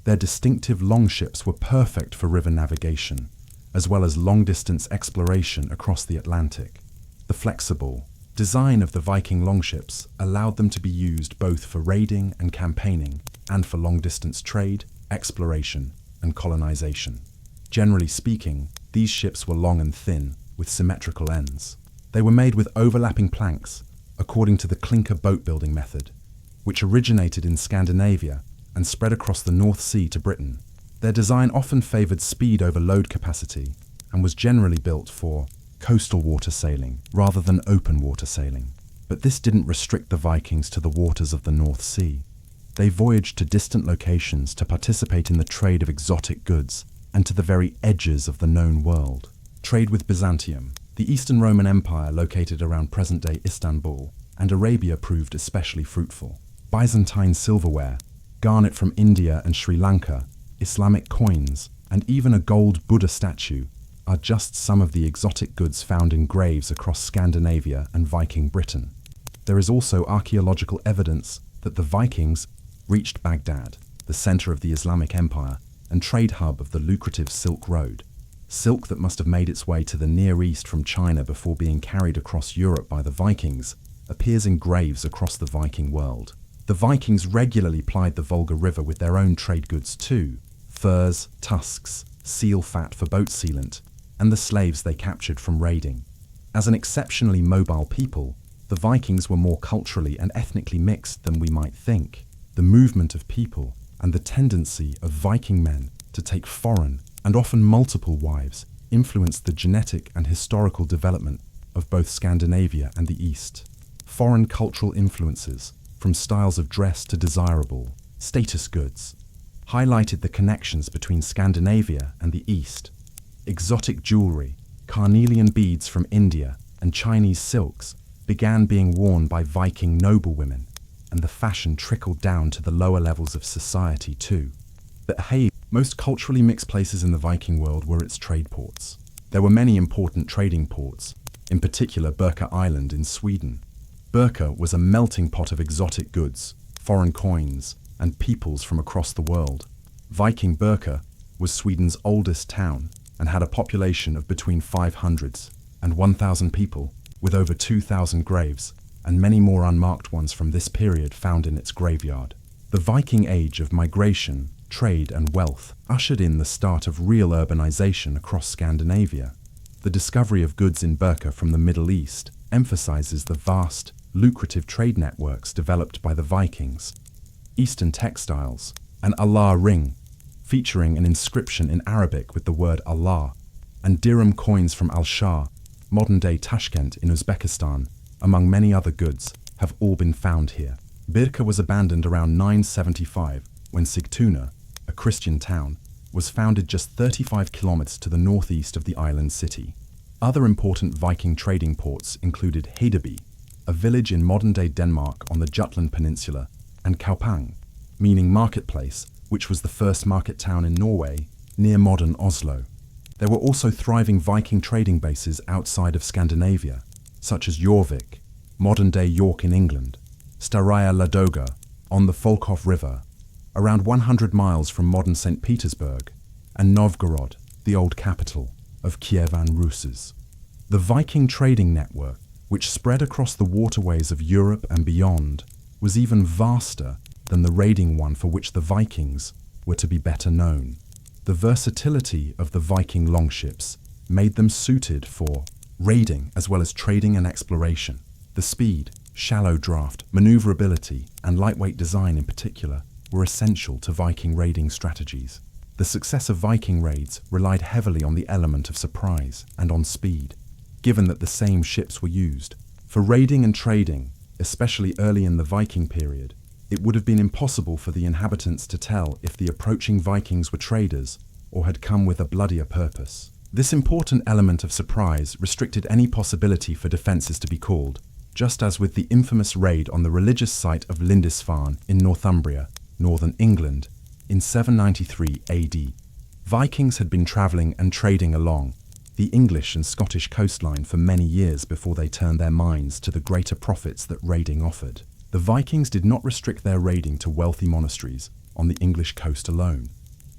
Their distinctive longships were perfect for river navigation, as well as long-distance exploration across the Atlantic. The flexible design of the Viking longships allowed them to be used both for raiding and campaigning, and for long-distance trade, exploration, and colonization. Generally speaking, these ships were long and thin, with symmetrical ends. They were made with overlapping planks, according to the clinker boat-building method, which originated in Scandinavia and spread across the North Sea to Britain. Their design often favoured speed over load capacity and was generally built for coastal water sailing rather than open water sailing. But this didn't restrict the Vikings to the waters of the North Sea. They voyaged to distant locations to participate in the trade of exotic goods and to the very edges of the known world. Trade with Byzantium, the Eastern Roman Empire located around present-day Istanbul, and Arabia proved especially fruitful. Byzantine silverware, garnet from India and Sri Lanka, Islamic coins, and even a gold Buddha statue are just some of the exotic goods found in graves across Scandinavia and Viking Britain. There is also archaeological evidence that the Vikings reached Baghdad, the center of the Islamic Empire and trade hub of the lucrative Silk Road. Silk that must have made its way to the Near East from China before being carried across Europe by the Vikings appears in graves across the Viking world. The Vikings regularly plied the Volga River with their own trade goods too: furs, tusks, seal fat for boat sealant, and the slaves they captured from raiding. As an exceptionally mobile people, the Vikings were more culturally and ethnically mixed than we might think. The movement of people and the tendency of Viking men to take foreign and often multiple wives influenced the genetic and historical development of both Scandinavia and the East. Foreign cultural influences, from styles of dress to desirable status goods, highlighted the connections between Scandinavia and the East. Exotic jewelry, carnelian beads from India, and Chinese silks began being worn by Viking noblewomen, and the fashion trickled down to the lower levels of society too. But hey, most culturally mixed places in the Viking world were its trade ports. There were many important trading ports, in particular Birka Island in Sweden. Birka was a melting pot of exotic goods, foreign coins, and peoples from across the world. Viking Birka was Sweden's oldest town and had a population of between 500 and 1,000 people, with over 2,000 graves, and many more unmarked ones from this period found in its graveyard. The Viking Age of migration, trade, and wealth ushered in the start of real urbanization across Scandinavia. The discovery of goods in Birka from the Middle East emphasizes the vast, lucrative trade networks developed by the Vikings. Eastern textiles, an Allah ring, featuring an inscription in Arabic with the word Allah, and dirham coins from Al-Shah, modern-day Tashkent in Uzbekistan, among many other goods, have all been found here. Birka was abandoned around 975 when Sigtuna, a Christian town, was founded just 35 kilometers to the northeast of the island city. Other important Viking trading ports included Hedeby, a village in modern-day Denmark on the Jutland Peninsula, and Kaupang, meaning marketplace, which was the first market town in Norway, near modern Oslo. There were also thriving Viking trading bases outside of Scandinavia, such as Jorvik, modern-day York in England, Staraya Ladoga, on the Folkov River, around 100 miles from modern St. Petersburg, and Novgorod, the old capital of Kievan Rus. The Viking trading network, which spread across the waterways of Europe and beyond, was even vaster than the raiding one for which the Vikings were to be better known. The versatility of the Viking longships made them suited for raiding as well as trading and exploration. The speed, shallow draft, maneuverability, and lightweight design in particular were essential to Viking raiding strategies. The success of Viking raids relied heavily on the element of surprise and on speed, given that the same ships were used. For raiding and trading, especially early in the Viking period, it would have been impossible for the inhabitants to tell if the approaching Vikings were traders or had come with a bloodier purpose. This important element of surprise restricted any possibility for defences to be called, just as with the infamous raid on the religious site of Lindisfarne in Northumbria, northern England, in 793 AD. Vikings had been travelling and trading along the English and Scottish coastline for many years before they turned their minds to the greater profits that raiding offered. The Vikings did not restrict their raiding to wealthy monasteries on the English coast alone.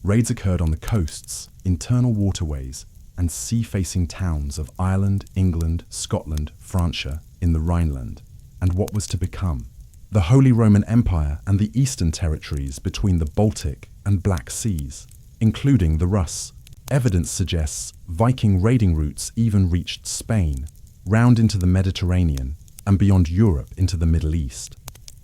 Raids occurred on the coasts, internal waterways, and sea-facing towns of Ireland, England, Scotland, Francia, in the Rhineland, and what was to become the Holy Roman Empire and the eastern territories between the Baltic and Black Seas, including the Rus. Evidence suggests Viking raiding routes even reached Spain, round into the Mediterranean, and beyond Europe into the Middle East.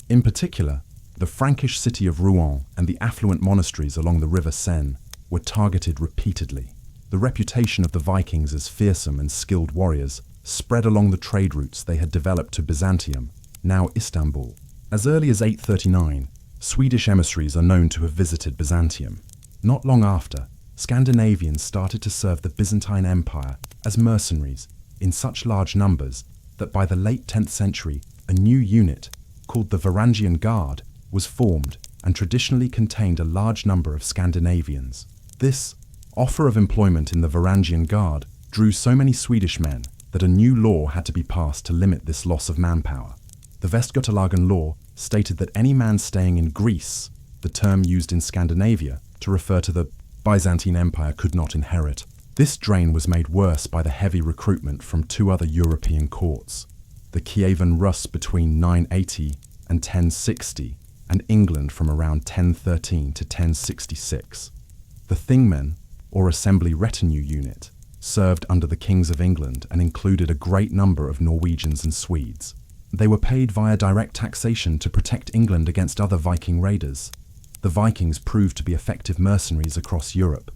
In particular, the Frankish city of Rouen and the affluent monasteries along the river Seine were targeted repeatedly. The reputation of the Vikings as fearsome and skilled warriors spread along the trade routes they had developed to Byzantium, now Istanbul. As early as 839, Swedish emissaries are known to have visited Byzantium. Not long after, Scandinavians started to serve the Byzantine Empire as mercenaries in such large numbers that by the late 10th century, a new unit called the Varangian Guard was formed and traditionally contained a large number of Scandinavians. This offer of employment in the Varangian Guard drew so many Swedish men that a new law had to be passed to limit this loss of manpower. The Västgötalagen law stated that any man staying in Greece, the term used in Scandinavia to refer to the Byzantine Empire, could not inherit. This drain was made worse by the heavy recruitment from two other European courts, the Kievan Rus between 980 and 1060, and England from around 1013 to 1066. The Thingmen, or Assembly Retinue Unit, served under the Kings of England and included a great number of Norwegians and Swedes. They were paid via direct taxation to protect England against other Viking raiders. The Vikings proved to be effective mercenaries across Europe.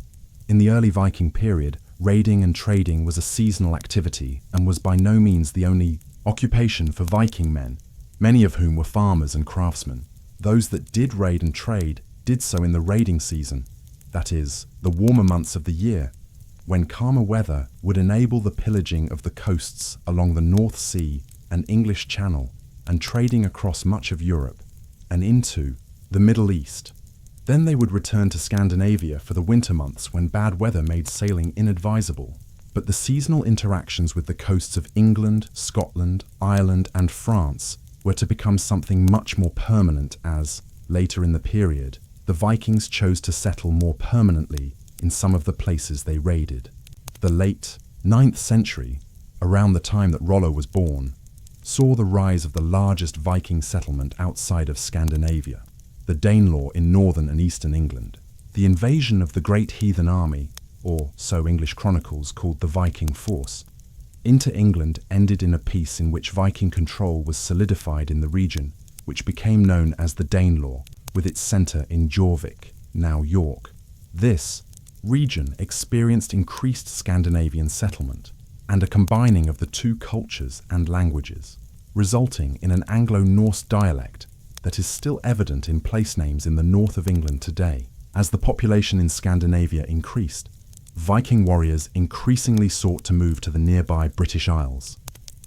In the early Viking period, raiding and trading was a seasonal activity and was by no means the only occupation for Viking men, many of whom were farmers and craftsmen. Those that did raid and trade did so in the raiding season, that is, the warmer months of the year, when calmer weather would enable the pillaging of the coasts along the North Sea and English Channel and trading across much of Europe and into the Middle East. Then they would return to Scandinavia for the winter months when bad weather made sailing inadvisable. But the seasonal interactions with the coasts of England, Scotland, Ireland, and France were to become something much more permanent as, later in the period, the Vikings chose to settle more permanently in some of the places they raided. The late 9th century, around the time that Rollo was born, saw the rise of the largest Viking settlement outside of Scandinavia, the Danelaw in northern and eastern England. The invasion of the great heathen army, or so English chronicles called the Viking force, into England ended in a peace in which Viking control was solidified in the region, which became known as the Danelaw, with its centre in Jorvik, now York. This region experienced increased Scandinavian settlement and a combining of the two cultures and languages, resulting in an Anglo-Norse dialect that is still evident in place names in the north of England today. As the population in Scandinavia increased, Viking warriors increasingly sought to move to the nearby British Isles,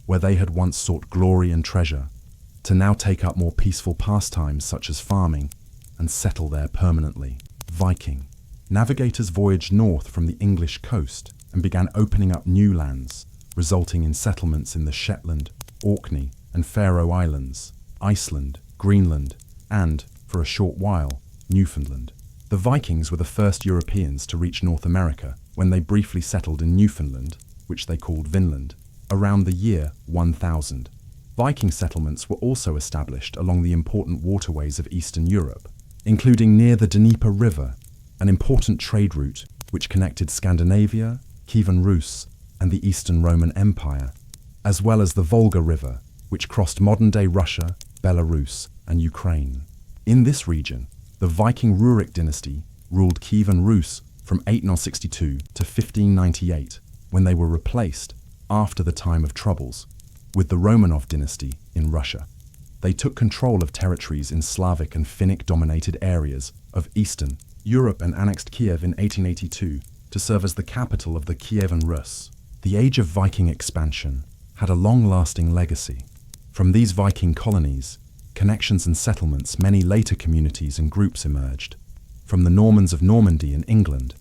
where they had once sought glory and treasure, to now take up more peaceful pastimes such as farming and settle there permanently. Viking navigators voyaged north from the English coast and began opening up new lands, resulting in settlements in the Shetland, Orkney, and Faroe Islands, Iceland, Greenland, and, for a short while, Newfoundland. The Vikings were the first Europeans to reach North America when they briefly settled in Newfoundland, which they called Vinland, around the year 1000. Viking settlements were also established along the important waterways of Eastern Europe, including near the Dnieper River, an important trade route which connected Scandinavia, Kievan Rus, and the Eastern Roman Empire, as well as the Volga River, which crossed modern-day Russia, Belarus, and Ukraine. In this region, the Viking Rurik dynasty ruled Kievan Rus from 862 to 1598, when they were replaced, after the time of troubles, with the Romanov dynasty in Russia. They took control of territories in Slavic and Finnic-dominated areas of Eastern Europe and annexed Kiev in 1882 to serve as the capital of the Kievan Rus. The age of Viking expansion had a long-lasting legacy. From these Viking colonies, connections and settlements, many later communities and groups emerged. From the Normans of Normandy in England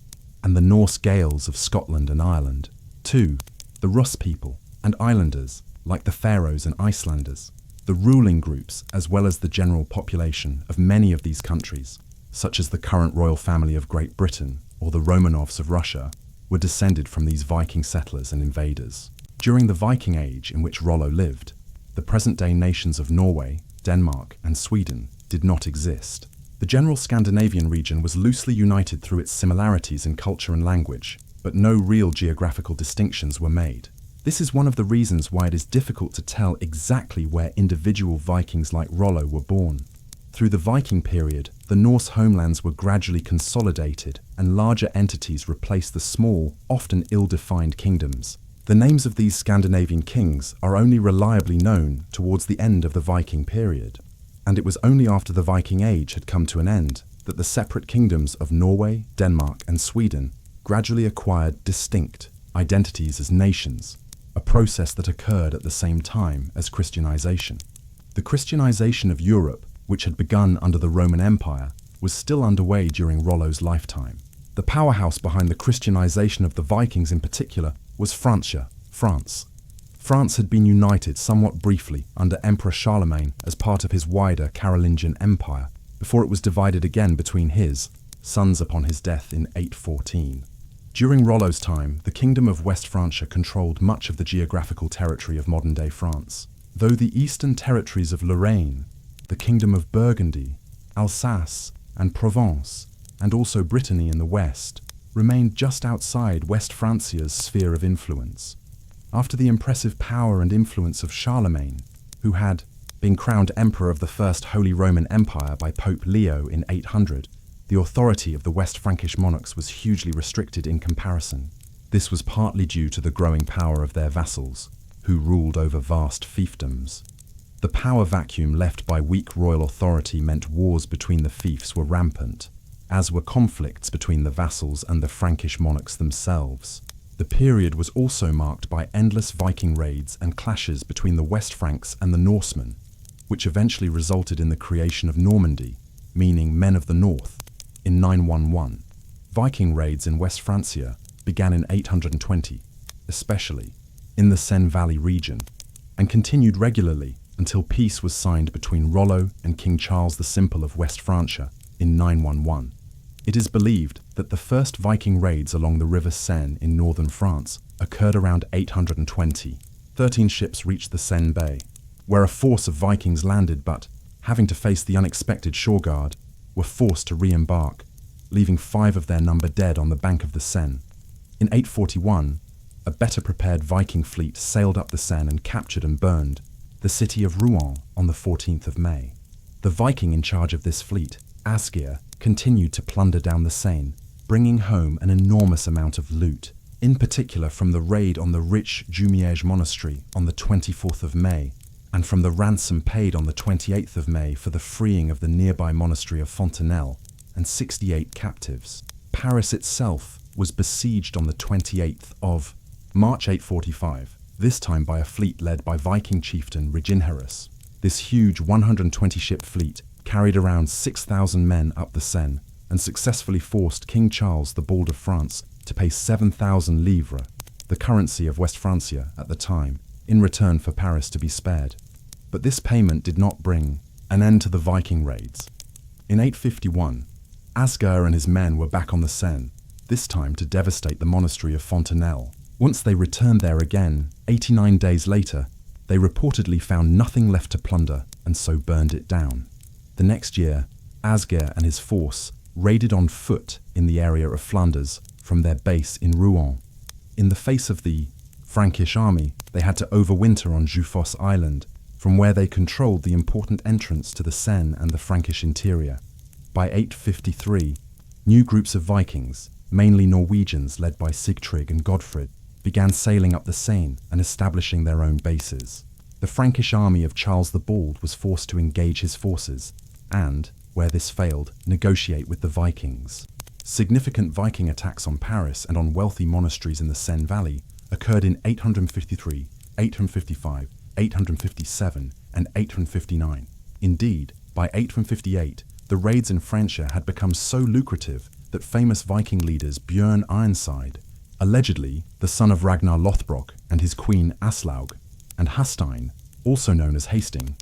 and the Norse Gaels of Scotland and Ireland, to the Rus people and islanders like the Faroes and Icelanders. The ruling groups, as well as the general population of many of these countries, such as the current royal family of Great Britain or the Romanovs of Russia, were descended from these Viking settlers and invaders. During the Viking Age in which Rollo lived, the present-day nations of Norway, Denmark, and Sweden did not exist. The general Scandinavian region was loosely united through its similarities in culture and language, but no real geographical distinctions were made. This is one of the reasons why it is difficult to tell exactly where individual Vikings like Rollo were born. Through the Viking period, the Norse homelands were gradually consolidated and larger entities replaced the small, often ill-defined kingdoms. The names of these Scandinavian kings are only reliably known towards the end of the Viking period, and it was only after the Viking Age had come to an end that the separate kingdoms of Norway, Denmark, and Sweden gradually acquired distinct identities as nations, a process that occurred at the same time as Christianization. The Christianization of Europe, which had begun under the Roman Empire, was still underway during Rollo's lifetime. The powerhouse behind the Christianization of the Vikings in particular was Francia, France. France had been united somewhat briefly under Emperor Charlemagne as part of his wider Carolingian Empire, before it was divided again between his sons upon his death in 814. During Rollo's time, the Kingdom of West Francia controlled much of the geographical territory of modern-day France, though the eastern territories of Lorraine, the Kingdom of Burgundy, Alsace, and Provence, and also Brittany in the west, remained just outside West Francia's sphere of influence. After the impressive power and influence of Charlemagne, who had been crowned Emperor of the First Holy Roman Empire by Pope Leo in 800, the authority of the West Frankish monarchs was hugely restricted in comparison. This was partly due to the growing power of their vassals, who ruled over vast fiefdoms. The power vacuum left by weak royal authority meant wars between the fiefs were rampant, as were conflicts between the vassals and the Frankish monarchs themselves. The period was also marked by endless Viking raids and clashes between the West Franks and the Norsemen, which eventually resulted in the creation of Normandy, meaning men of the north, in 911. Viking raids in West Francia began in 820, especially in the Seine Valley region, and continued regularly until peace was signed between Rollo and King Charles the Simple of West Francia in 911. It is believed that the first Viking raids along the River Seine in northern France occurred around 820. 13 ships reached the Seine Bay, where a force of Vikings landed but, having to face the unexpected shore guard, were forced to re-embark, leaving 5 of their number dead on the bank of the Seine. In 841, a better prepared Viking fleet sailed up the Seine and captured and burned the city of Rouen on the 14th of May. The Viking in charge of this fleet, Asgeir, continued to plunder down the Seine, bringing home an enormous amount of loot, in particular from the raid on the rich Jumièges monastery on the 24th of May, and from the ransom paid on the 28th of May for the freeing of the nearby monastery of Fontenelle and 68 captives. Paris itself was besieged on the 28th of March 845, this time by a fleet led by Viking chieftain Reginherus. This huge 120-ship fleet carried around 6,000 men up the Seine and successfully forced King Charles the Bald of France to pay 7,000 livres, the currency of West Francia at the time, in return for Paris to be spared. But this payment did not bring an end to the Viking raids. In 851, Asgeir and his men were back on the Seine, this time to devastate the monastery of Fontenelle. Once they returned there again, 89 days later, they reportedly found nothing left to plunder and so burned it down. The next year, Asgeir and his force raided on foot in the area of Flanders from their base in Rouen. In the face of the Frankish army, they had to overwinter on Jufos Island, from where they controlled the important entrance to the Seine and the Frankish interior. By 853, new groups of Vikings, mainly Norwegians led by Sigtryg and Godfred, began sailing up the Seine and establishing their own bases. The Frankish army of Charles the Bald was forced to engage his forces and, where this failed, negotiate with the Vikings. Significant Viking attacks on Paris and on wealthy monasteries in the Seine Valley occurred in 853, 855, 857, and 859. Indeed, by 858, the raids in Francia had become so lucrative that famous Viking leaders Björn Ironside, allegedly the son of Ragnar Lothbrok and his queen Aslaug, and Hastein, also known as Hasting,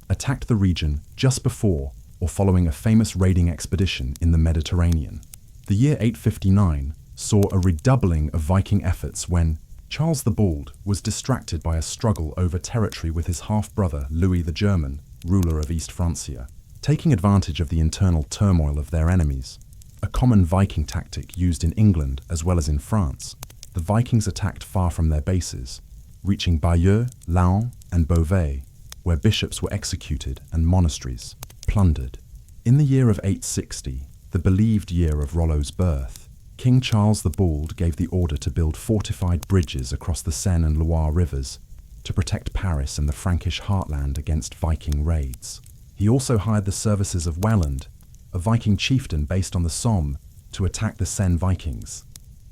attacked the region just before or following a famous raiding expedition in the Mediterranean. The year 859 saw a redoubling of Viking efforts when Charles the Bald was distracted by a struggle over territory with his half-brother Louis the German, ruler of East Francia, taking advantage of the internal turmoil of their enemies. A common Viking tactic used in England as well as in France, the Vikings attacked far from their bases, reaching Bayeux, Laon, and Beauvais, where bishops were executed and monasteries plundered. In the year of 860, the believed year of Rollo's birth, King Charles the Bald gave the order to build fortified bridges across the Seine and Loire rivers to protect Paris and the Frankish heartland against Viking raids. He also hired the services of Wayland, a Viking chieftain based on the Somme, to attack the Seine Vikings.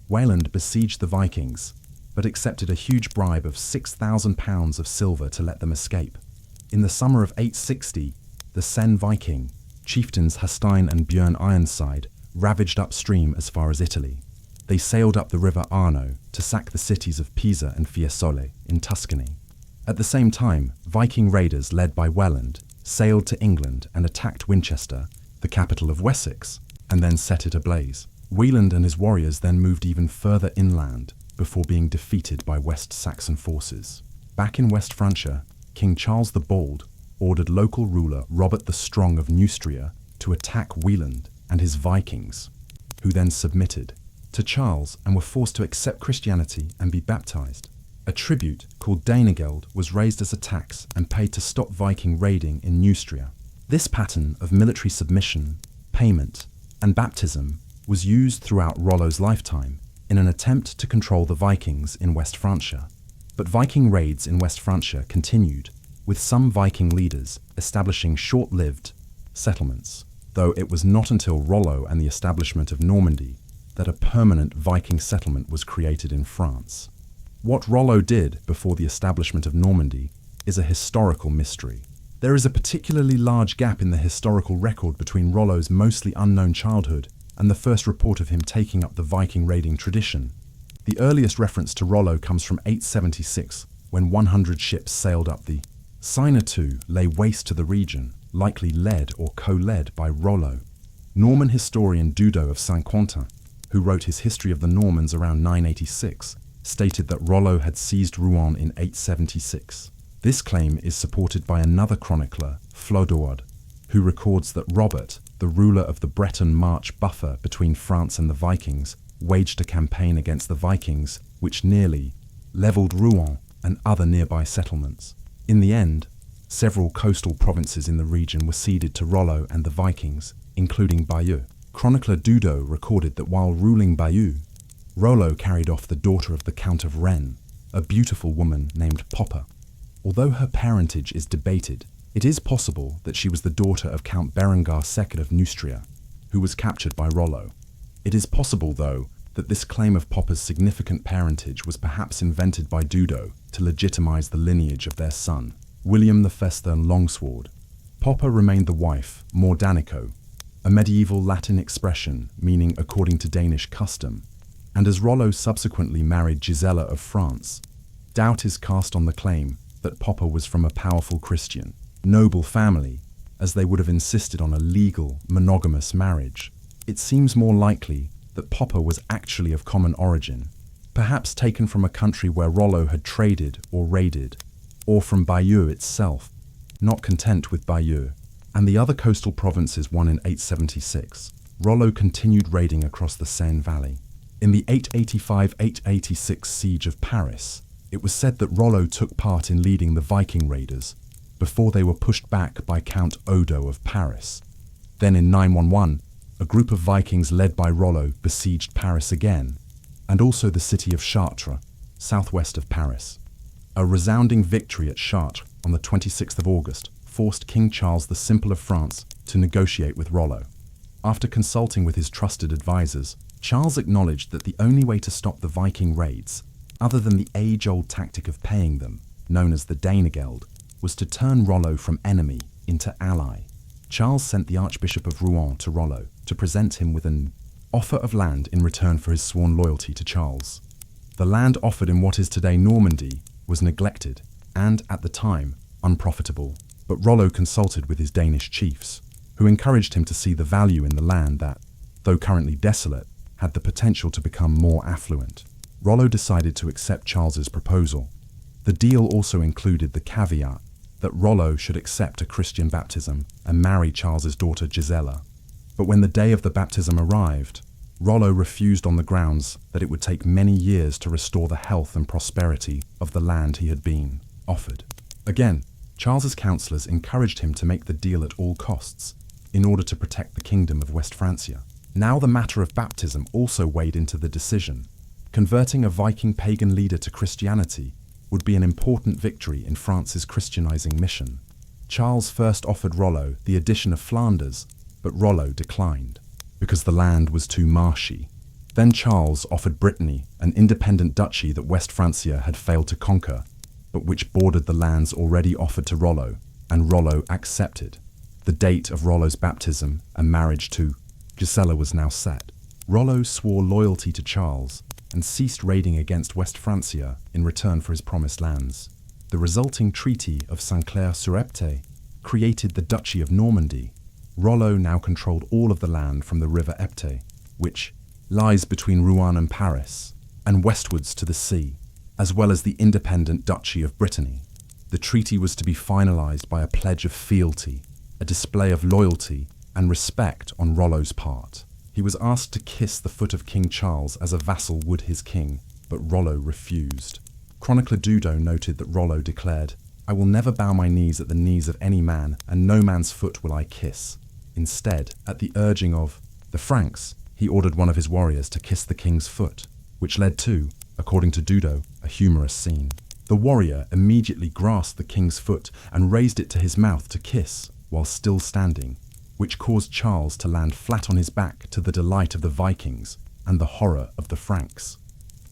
Wayland besieged the Vikings, but accepted a huge bribe of 6,000 pounds of silver to let them escape. In the summer of 860, the Seine Viking chieftains Hastein and Björn Ironside ravaged upstream as far as Italy. They sailed up the river Arno to sack the cities of Pisa and Fiesole in Tuscany. At the same time, Viking raiders led by Welland sailed to England and attacked Winchester, the capital of Wessex, and then set it ablaze. Wieland and his warriors then moved even further inland before being defeated by West Saxon forces. Back in West Francia, King Charles the Bald ordered local ruler Robert the Strong of Neustria to attack Wieland and his Vikings, who then submitted to Charles and were forced to accept Christianity and be baptized. A tribute called Danegeld was raised as a tax and paid to stop Viking raiding in Neustria. This pattern of military submission, payment, and baptism was used throughout Rollo's lifetime in an attempt to control the Vikings in West Francia. But Viking raids in West Francia continued, with some Viking leaders establishing short-lived settlements, though it was not until Rollo and the establishment of Normandy that a permanent Viking settlement was created in France. What Rollo did before the establishment of Normandy is a historical mystery. There is a particularly large gap in the historical record between Rollo's mostly unknown childhood and the first report of him taking up the Viking raiding tradition. The earliest reference to Rollo comes from 876, when 100 ships sailed up the Seine to lay waste to the region, likely led or co-led by Rollo. Norman historian Dudo of Saint-Quentin, who wrote his History of the Normans around 986, stated that Rollo had seized Rouen in 876. This claim is supported by another chronicler, Flodoard, who records that Robert, the ruler of the Breton March buffer between France and the Vikings, waged a campaign against the Vikings which nearly leveled Rouen and other nearby settlements. In the end, several coastal provinces in the region were ceded to Rollo and the Vikings, including Bayeux. Chronicler Dudo recorded that while ruling Bayeux, Rollo carried off the daughter of the Count of Rennes, a beautiful woman named Poppa. Although her parentage is debated, it is possible that she was the daughter of Count Berengar II of Neustria, who was captured by Rollo. It is possible, though, that this claim of Poppa's significant parentage was perhaps invented by Dudo to legitimize the lineage of their son, William the Festern Longsword. Poppa remained the wife, Mordanico, a medieval Latin expression meaning according to Danish custom, and as Rollo subsequently married Gisela of France, doubt is cast on the claim that Poppa was from a powerful Christian, noble family, as they would have insisted on a legal, monogamous marriage. It seems more likely that Poppa was actually of common origin, perhaps taken from a country where Rollo had traded or raided, or from Bayeux itself. Not content with Bayeux and the other coastal provinces won in 876, Rollo continued raiding across the Seine Valley. In the 885-886 siege of Paris, it was said that Rollo took part in leading the Viking raiders before they were pushed back by Count Odo of Paris. Then in 911, a group of Vikings led by Rollo besieged Paris again, and also the city of Chartres, southwest of Paris. A resounding victory at Chartres on the 26th of August forced King Charles the Simple of France to negotiate with Rollo. After consulting with his trusted advisors, Charles acknowledged that the only way to stop the Viking raids, other than the age-old tactic of paying them, known as the Danegeld, was to turn Rollo from enemy into ally. Charles sent the Archbishop of Rouen to Rollo to present him with an offer of land in return for his sworn loyalty to Charles. The land offered in what is today Normandy was neglected and, at the time, unprofitable, but Rollo consulted with his Danish chiefs, who encouraged him to see the value in the land that, though currently desolate, had the potential to become more affluent. Rollo decided to accept Charles's proposal. The deal also included the caveat that Rollo should accept a Christian baptism and marry Charles's daughter Gisela. But when the day of the baptism arrived, Rollo refused on the grounds that it would take many years to restore the health and prosperity of the land he had been offered. Again, Charles's councillors encouraged him to make the deal at all costs, in order to protect the kingdom of West Francia. Now the matter of baptism also weighed into the decision. Converting a Viking pagan leader to Christianity would be an important victory in France's Christianizing mission. Charles first offered Rollo the addition of Flanders, but Rollo declined, because the land was too marshy. Then Charles offered Brittany, an independent duchy that West Francia had failed to conquer, but which bordered the lands already offered to Rollo, and Rollo accepted. The date of Rollo's baptism and marriage to Gisela was now set. Rollo swore loyalty to Charles and ceased raiding against West Francia in return for his promised lands. The resulting Treaty of Saint-Clair-sur-Epte created the Duchy of Normandy. Rollo now controlled all of the land from the river Epte, which lies between Rouen and Paris, and westwards to the sea, as well as the independent Duchy of Brittany. The treaty was to be finalized by a pledge of fealty, a display of loyalty and respect on Rollo's part. He was asked to kiss the foot of King Charles as a vassal would his king, but Rollo refused. Chronicler Dudo noted that Rollo declared, "I will never bow my knees at the knees of any man, and no man's foot will I kiss." Instead, at the urging of the Franks, he ordered one of his warriors to kiss the king's foot, which led to, according to Dudo, a humorous scene. The warrior immediately grasped the king's foot and raised it to his mouth to kiss, while still standing, which caused Charles to land flat on his back to the delight of the Vikings and the horror of the Franks.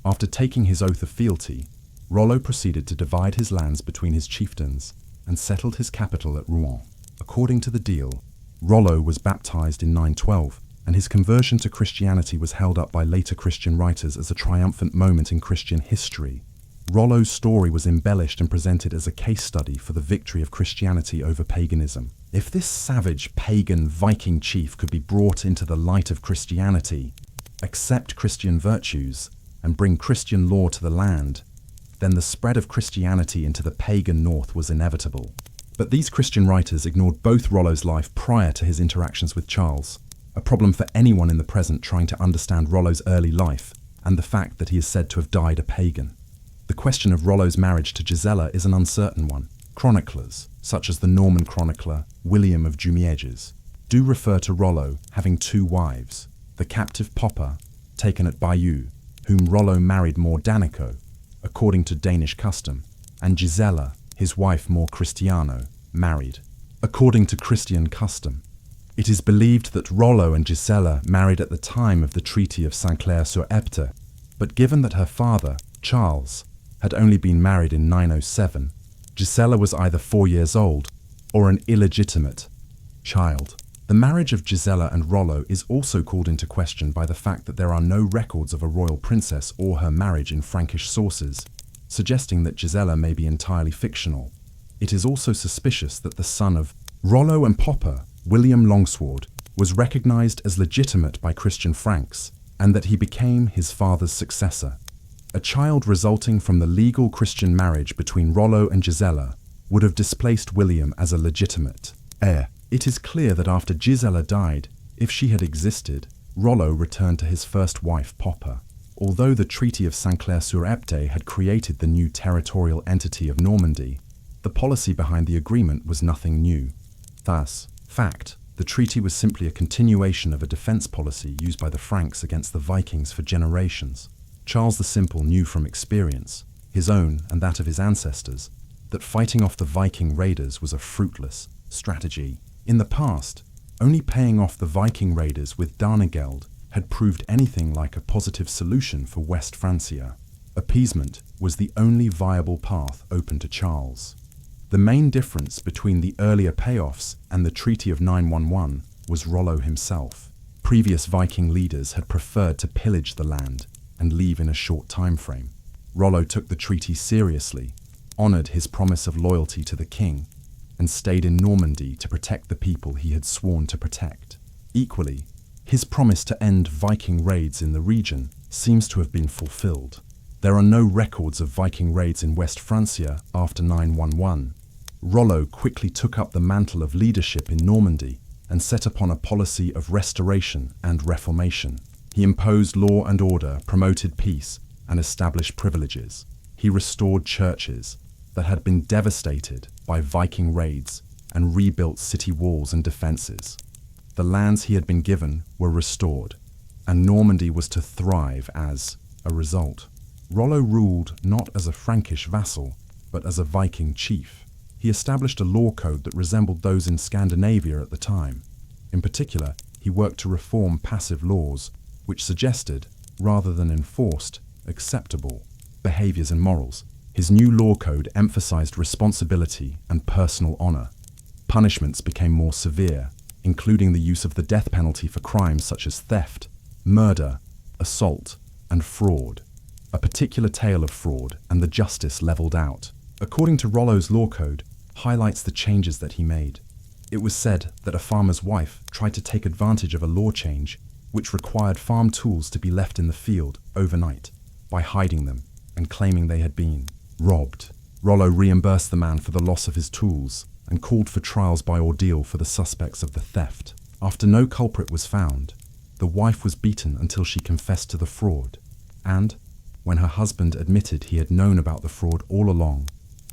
After taking his oath of fealty, Rollo proceeded to divide his lands between his chieftains and settled his capital at Rouen. According to the deal, Rollo was baptized in 912, and his conversion to Christianity was held up by later Christian writers as a triumphant moment in Christian history. Rollo's story was embellished and presented as a case study for the victory of Christianity over paganism. If this savage pagan Viking chief could be brought into the light of Christianity, accept Christian virtues, and bring Christian law to the land, then the spread of Christianity into the pagan north was inevitable. But these Christian writers ignored both Rollo's life prior to his interactions with Charles, a problem for anyone in the present trying to understand Rollo's early life and the fact that he is said to have died a pagan. The question of Rollo's marriage to Gisela is an uncertain one. Chroniclers, such as the Norman chronicler William of Jumièges, do refer to Rollo having two wives, the captive Poppa, taken at Bayeux, whom Rollo married more Danico, according to Danish custom, and Gisela, his wife more Cristiano, married, according to Christian custom. It is believed that Rollo and Gisela married at the time of the Treaty of Saint-Clair-sur-Epte, but given that her father, Charles, had only been married in 907, Gisela was either 4 years old or an illegitimate child. The marriage of Gisela and Rollo is also called into question by the fact that there are no records of a royal princess or her marriage in Frankish sources, suggesting that Gisela may be entirely fictional. It is also suspicious that the son of Rollo and Poppa, William Longsword, was recognized as legitimate by Christian Franks, and that he became his father's successor. A child resulting from the legal Christian marriage between Rollo and Gisela would have displaced William as a legitimate heir. It is clear that after Gisela died, if she had existed, Rollo returned to his first wife Poppa. Although the Treaty of Saint-Clair-sur-Epte had created the new territorial entity of Normandy, the policy behind the agreement was nothing new. Thus, the treaty was simply a continuation of a defense policy used by the Franks against the Vikings for generations. Charles the Simple knew from experience, his own and that of his ancestors, that fighting off the Viking raiders was a fruitless strategy. In the past, Only paying off the Viking raiders with Danegeld had proved anything like a positive solution for West Francia. Appeasement was the only viable path open to Charles. The main difference between the earlier payoffs and the Treaty of 911 was Rollo himself. Previous Viking leaders had preferred to pillage the land and leave in a short time frame. Rollo took the treaty seriously, honoured his promise of loyalty to the king, and stayed in Normandy to protect the people he had sworn to protect. Equally, his promise to end Viking raids in the region seems to have been fulfilled. There are no records of Viking raids in West Francia after 911. Rollo quickly took up the mantle of leadership in Normandy and set upon a policy of restoration and reformation. He imposed law and order, promoted peace, and established privileges. He restored churches that had been devastated by Viking raids and rebuilt city walls and defences. The lands he had been given were restored, and Normandy was to thrive as a result. Rollo ruled not as a Frankish vassal, but as a Viking chief. He established a law code that resembled those in Scandinavia at the time. In particular, he worked to reform passive laws, which suggested, rather than enforced, acceptable behaviours and morals. His new law code emphasised responsibility and personal honour. Punishments became more severe, including the use of the death penalty for crimes such as theft, murder, assault, and fraud. A particular tale of fraud and the justice levelled out, according to Rollo's law code, highlights the changes that he made. It was said that a farmer's wife tried to take advantage of a law change which required farm tools to be left in the field overnight by hiding them and claiming they had been robbed. Rollo reimbursed the man for the loss of his tools and called for trials by ordeal for the suspects of the theft. After no culprit was found, the wife was beaten until she confessed to the fraud, and, when her husband admitted he had known about the fraud all along,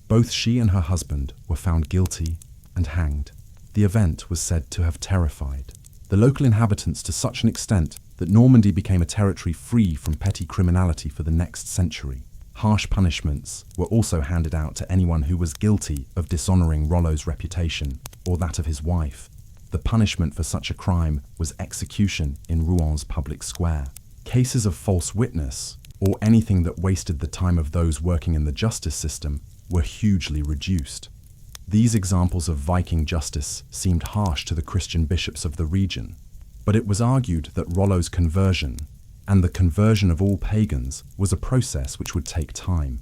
both she and her husband were found guilty and hanged. The event was said to have terrified the local inhabitants to such an extent that Normandy became a territory free from petty criminality for the next century. Harsh punishments were also handed out to anyone who was guilty of dishonouring Rollo's reputation or that of his wife. The punishment for such a crime was execution in Rouen public square. Cases of false witness, or anything that wasted the time of those working in the justice system, were hugely reduced. These examples of Viking justice seemed harsh to the Christian bishops of the region, but it was argued that Rollo's conversion, and the conversion of all pagans, was a process which would take time.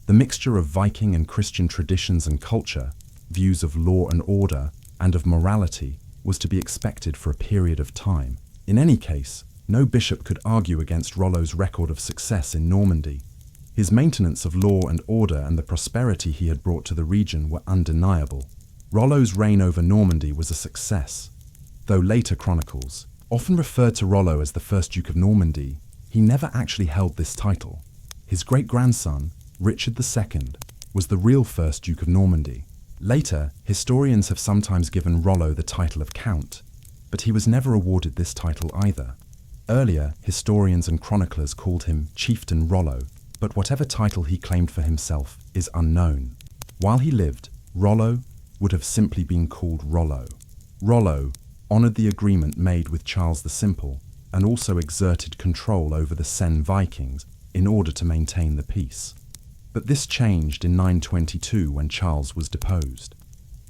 The mixture of Viking and Christian traditions and culture, views of law and order, and of morality, was to be expected for a period of time. In any case, no bishop could argue against Rollo's record of success in Normandy. His maintenance of law and order and the prosperity he had brought to the region were undeniable. Rollo's reign over Normandy was a success. Though later chronicles often referred to Rollo as the first Duke of Normandy, he never actually held this title. His great-grandson, Richard II, was the real first Duke of Normandy. Later, historians have sometimes given Rollo the title of Count, but he was never awarded this title either. Earlier, historians and chroniclers called him Chieftain Rollo, but whatever title he claimed for himself is unknown. While he lived, Rollo would have simply been called Rollo. Rollo honoured the agreement made with Charles the Simple and also exerted control over the Seine Vikings in order to maintain the peace. But this changed in 922 when Charles was deposed.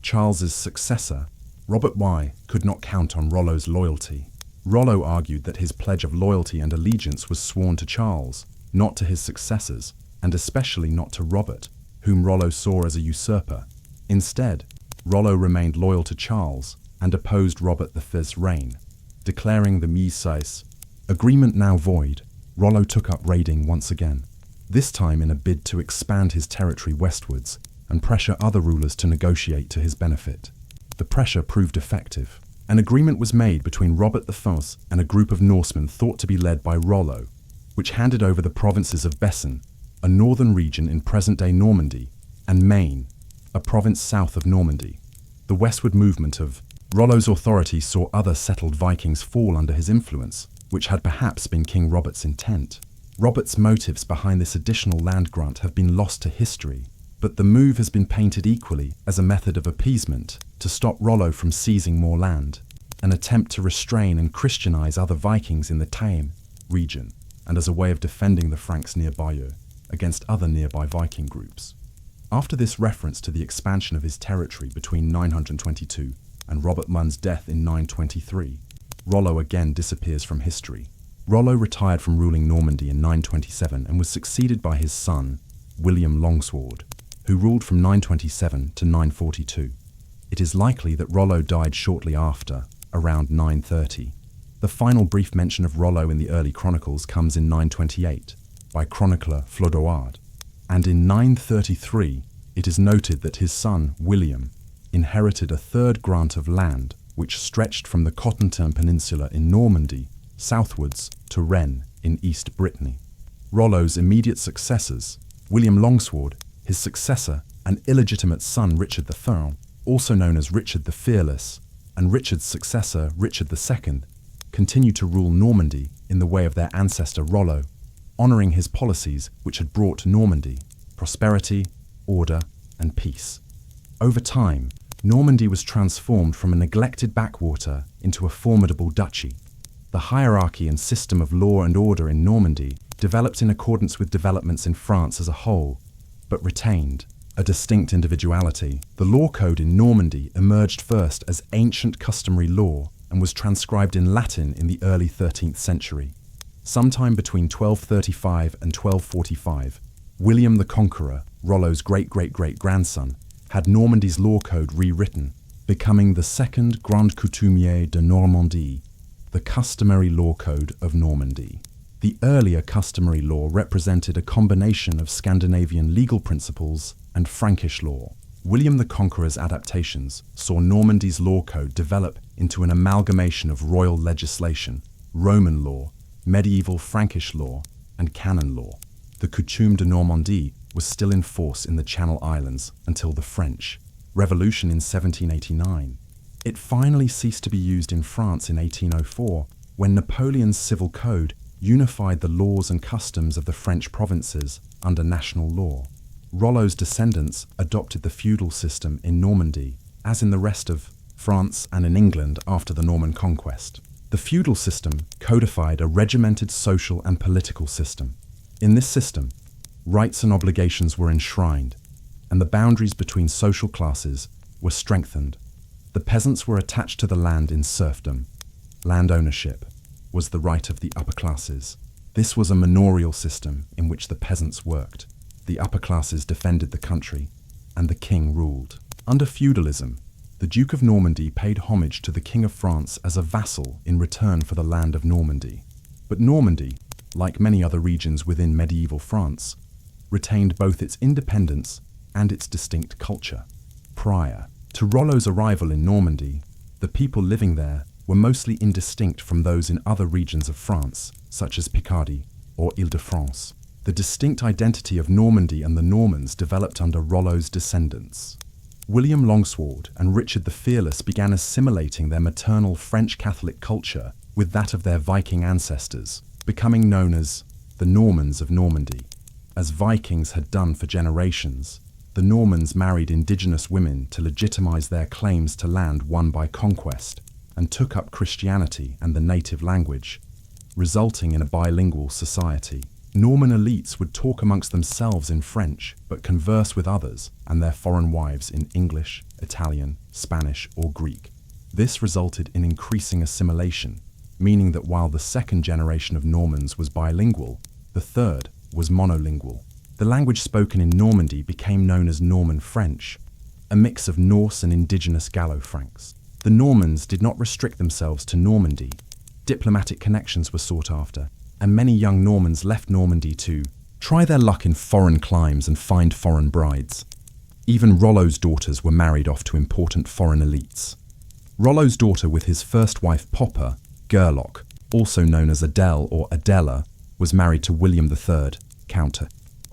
Charles's successor, Robert I, could not count on Rollo's loyalty. Rollo argued that his pledge of loyalty and allegiance was sworn to Charles, not to his successors, and especially not to Robert, whom Rollo saw as a usurper. Instead, Rollo remained loyal to Charles and opposed Robert I's reign. Declaring the Mise agreement now void, Rollo took up raiding once again, this time in a bid to expand his territory westwards and pressure other rulers to negotiate to his benefit. The pressure proved effective. An agreement was made between Robert I and a group of Norsemen thought to be led by Rollo, which handed over the provinces of Bessin, a northern region in present-day Normandy, and Maine, a province south of Normandy. The westward movement of Rollo's authority saw other settled Vikings fall under his influence, which had perhaps been King Robert's intent. Robert's motives behind this additional land grant have been lost to history, but the move has been painted equally as a method of appeasement to stop Rollo from seizing more land. an attempt to restrain and Christianize other Vikings in the Tame region, and as a way of defending the Franks near Bayeux against other nearby Viking groups. After this reference to the expansion of his territory between 922 and Robert Munn's death in 923, Rollo again disappears from history. Rollo retired from ruling Normandy in 927 and was succeeded by his son, William Longsword, who ruled from 927 to 942. It is likely that Rollo died shortly after, around 930. The final brief mention of Rollo in the early chronicles comes in 928 by chronicler Flodoard, and in 933 it is noted that his son, William, inherited a third grant of land which stretched from the Cotentin Peninsula in Normandy southwards to Rennes in East Brittany. Rollo's immediate successors, William Longsword, his successor, and illegitimate son Richard the Firm, also known as Richard the Fearless, and Richard's successor Richard II, continued to rule Normandy in the way of their ancestor Rollo, honouring his policies which had brought Normandy prosperity, order, and peace. Over time, Normandy was transformed from a neglected backwater into a formidable duchy. The hierarchy and system of law and order in Normandy developed in accordance with developments in France as a whole, but retained a distinct individuality. The law code in Normandy emerged first as ancient customary law and was transcribed in Latin in the early 13th century. Sometime between 1235 and 1245, William the Conqueror, Rollo's great-great-great-grandson, had Normandy's law code rewritten, becoming the second Grand Coutumier de Normandie, the customary law code of Normandy. The earlier customary law represented a combination of Scandinavian legal principles and Frankish law. William the Conqueror's adaptations saw Normandy's law code develop into an amalgamation of royal legislation, Roman law, medieval Frankish law, and canon law. The Coutume de Normandie was still in force in the Channel Islands until the French Revolution in 1789. It finally ceased to be used in France in 1804, when Napoleon's civil code unified the laws and customs of the French provinces under national law. Rollo's descendants adopted the feudal system in Normandy, as in the rest of France and in England after the Norman conquest. The feudal system codified a regimented social and political system. In this system, rights and obligations were enshrined, and the boundaries between social classes were strengthened. The peasants were attached to the land in serfdom. Land ownership was the right of the upper classes. This was a manorial system in which the peasants worked. The upper classes defended the country, and the king ruled. Under feudalism, the Duke of Normandy paid homage to the King of France as a vassal in return for the land of Normandy. But Normandy, like many other regions within medieval France, retained both its independence and its distinct culture. Prior to Rollo's arrival in Normandy, the people living there were mostly indistinct from those in other regions of France, such as Picardy or Île-de-France. The distinct identity of Normandy and the Normans developed under Rollo's descendants. William Longsword and Richard the Fearless began assimilating their maternal French Catholic culture with that of their Viking ancestors, becoming known as the Normans of Normandy. As Vikings had done for generations, the Normans married indigenous women to legitimize their claims to land won by conquest, and took up Christianity and the native language, resulting in a bilingual society. Norman elites would talk amongst themselves in French, but converse with others and their foreign wives in English, Italian, Spanish, or Greek. This resulted in increasing assimilation, meaning that while the second generation of Normans was bilingual, the third was monolingual. The language spoken in Normandy became known as Norman French, a mix of Norse and indigenous Gallo-Franks. The Normans did not restrict themselves to Normandy. Diplomatic connections were sought after, and many young Normans left Normandy to try their luck in foreign climes and find foreign brides. Even Rollo's daughters were married off to important foreign elites. Rollo's daughter with his first wife Poppa, Gerlock, also known as Adele or Adela, was married to William III, Count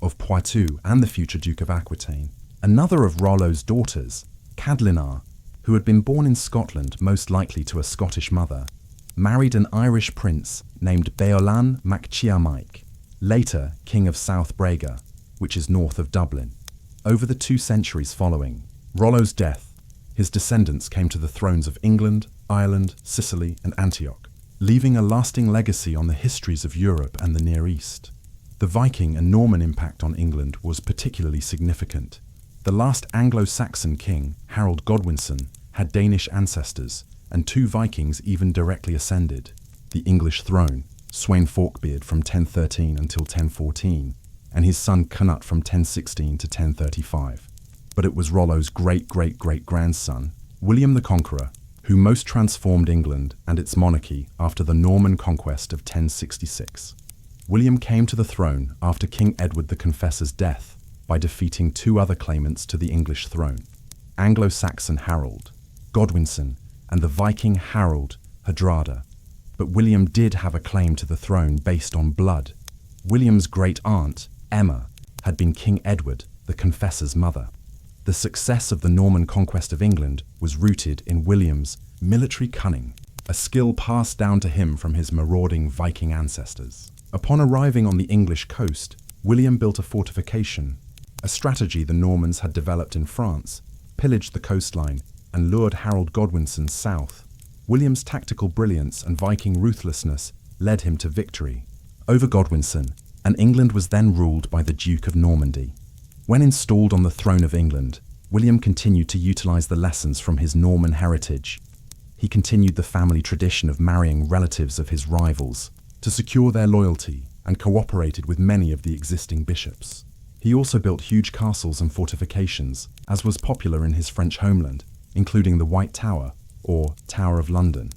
of Poitou and the future Duke of Aquitaine. Another of Rollo's daughters, Cadlinar, who had been born in Scotland, most likely to a Scottish mother, married an Irish prince named Beolan mac Chiamaich, later King of South Brega, which is north of Dublin. Over the 2 centuries following Rollo's death, His descendants came to the thrones of England, Ireland, Sicily, and Antioch, leaving a lasting legacy on the histories of Europe and the Near East. The Viking and Norman impact on England was particularly significant. The last Anglo-Saxon king, Harold Godwinson, had Danish ancestors, and 2 Vikings even directly ascended the English throne, Sweyn Forkbeard from 1013 until 1014, and his son Cnut from 1016 to 1035. But it was Rollo's great-great-great-grandson, William the Conqueror, who most transformed England and its monarchy after the Norman conquest of 1066. William came to the throne after King Edward the Confessor's death by defeating 2 other claimants to the English throne, Anglo-Saxon Harold Godwinson and the Viking Harold Hardrada. But William did have a claim to the throne based on blood. William's great-aunt, Emma, had been King Edward the Confessor's mother. The success of the Norman conquest of England was rooted in William's military cunning, a skill passed down to him from his marauding Viking ancestors. Upon arriving on the English coast, William built a fortification, a strategy the Normans had developed in France, pillaged the coastline, and lured Harold Godwinson south. William's tactical brilliance and Viking ruthlessness led him to victory over Godwinson, and England was then ruled by the Duke of Normandy. When installed on the throne of England, William continued to utilize the lessons from his Norman heritage. He continued the family tradition of marrying relatives of his rivals to secure their loyalty and cooperated with many of the existing bishops. He also built huge castles and fortifications, as was popular in his French homeland, including the White Tower, or Tower of London.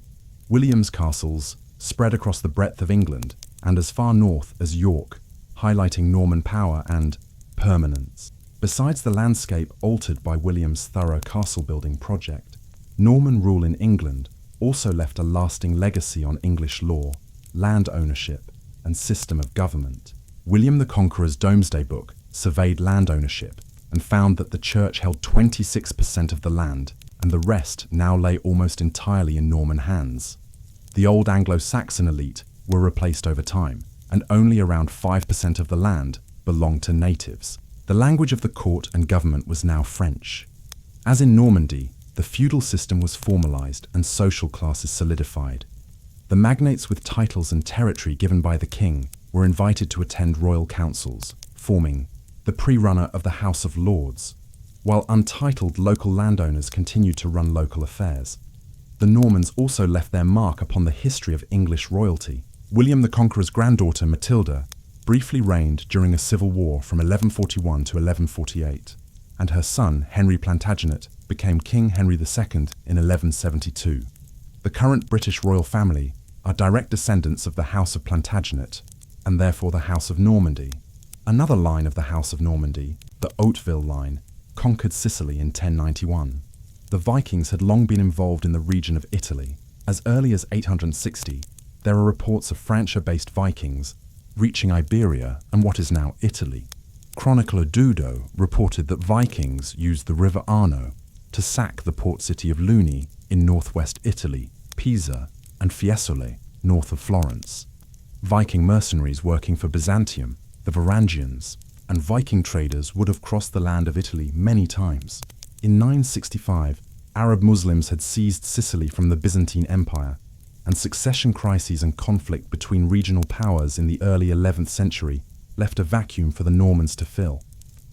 William's castles spread across the breadth of England and as far north as York, highlighting Norman power and permanence. Besides the landscape altered by William's thorough castle-building project, Norman rule in England also left a lasting legacy on English law, land ownership, and system of government. William the Conqueror's Domesday Book surveyed land ownership and found that the church held 26% of the land, and the rest now lay almost entirely in Norman hands. The old Anglo-Saxon elite were replaced over time, and only around 5% of the land belonged to natives. The language of the court and government was now French. As in Normandy, the feudal system was formalized and social classes solidified. The magnates with titles and territory given by the king were invited to attend royal councils, forming the pre-runner of the House of Lords, while untitled local landowners continued to run local affairs. The Normans also left their mark upon the history of English royalty. William the Conqueror's granddaughter Matilda briefly reigned during a civil war from 1141 to 1148, and her son Henry Plantagenet became King Henry II in 1172. The current British royal family are direct descendants of the House of Plantagenet, and therefore the House of Normandy. Another line of the House of Normandy, the Hauteville line, conquered Sicily in 1091. The Vikings had long been involved in the region of Italy. As early as 860, there are reports of Francia-based Vikings reaching Iberia and what is now Italy. Chronicler Dudo reported that Vikings used the river Arno to sack the port city of Luni in northwest Italy, Pisa, and Fiesole, north of Florence. Viking mercenaries working for Byzantium, the Varangians, and Viking traders would have crossed the land of Italy many times. In 965, Arab Muslims had seized Sicily from the Byzantine Empire, and succession crises and conflict between regional powers in the early 11th century left a vacuum for the Normans to fill.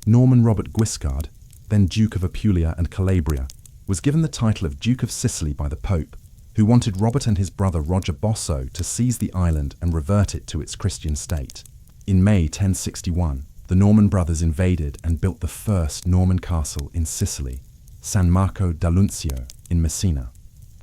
Norman Robert Guiscard, then Duke of Apulia and Calabria, was given the title of Duke of Sicily by the Pope, who wanted Robert and his brother Roger Bosso to seize the island and revert it to its Christian state. In May 1061, the Norman brothers invaded and built the first Norman castle in Sicily, San Marco d'Alunzio in Messina.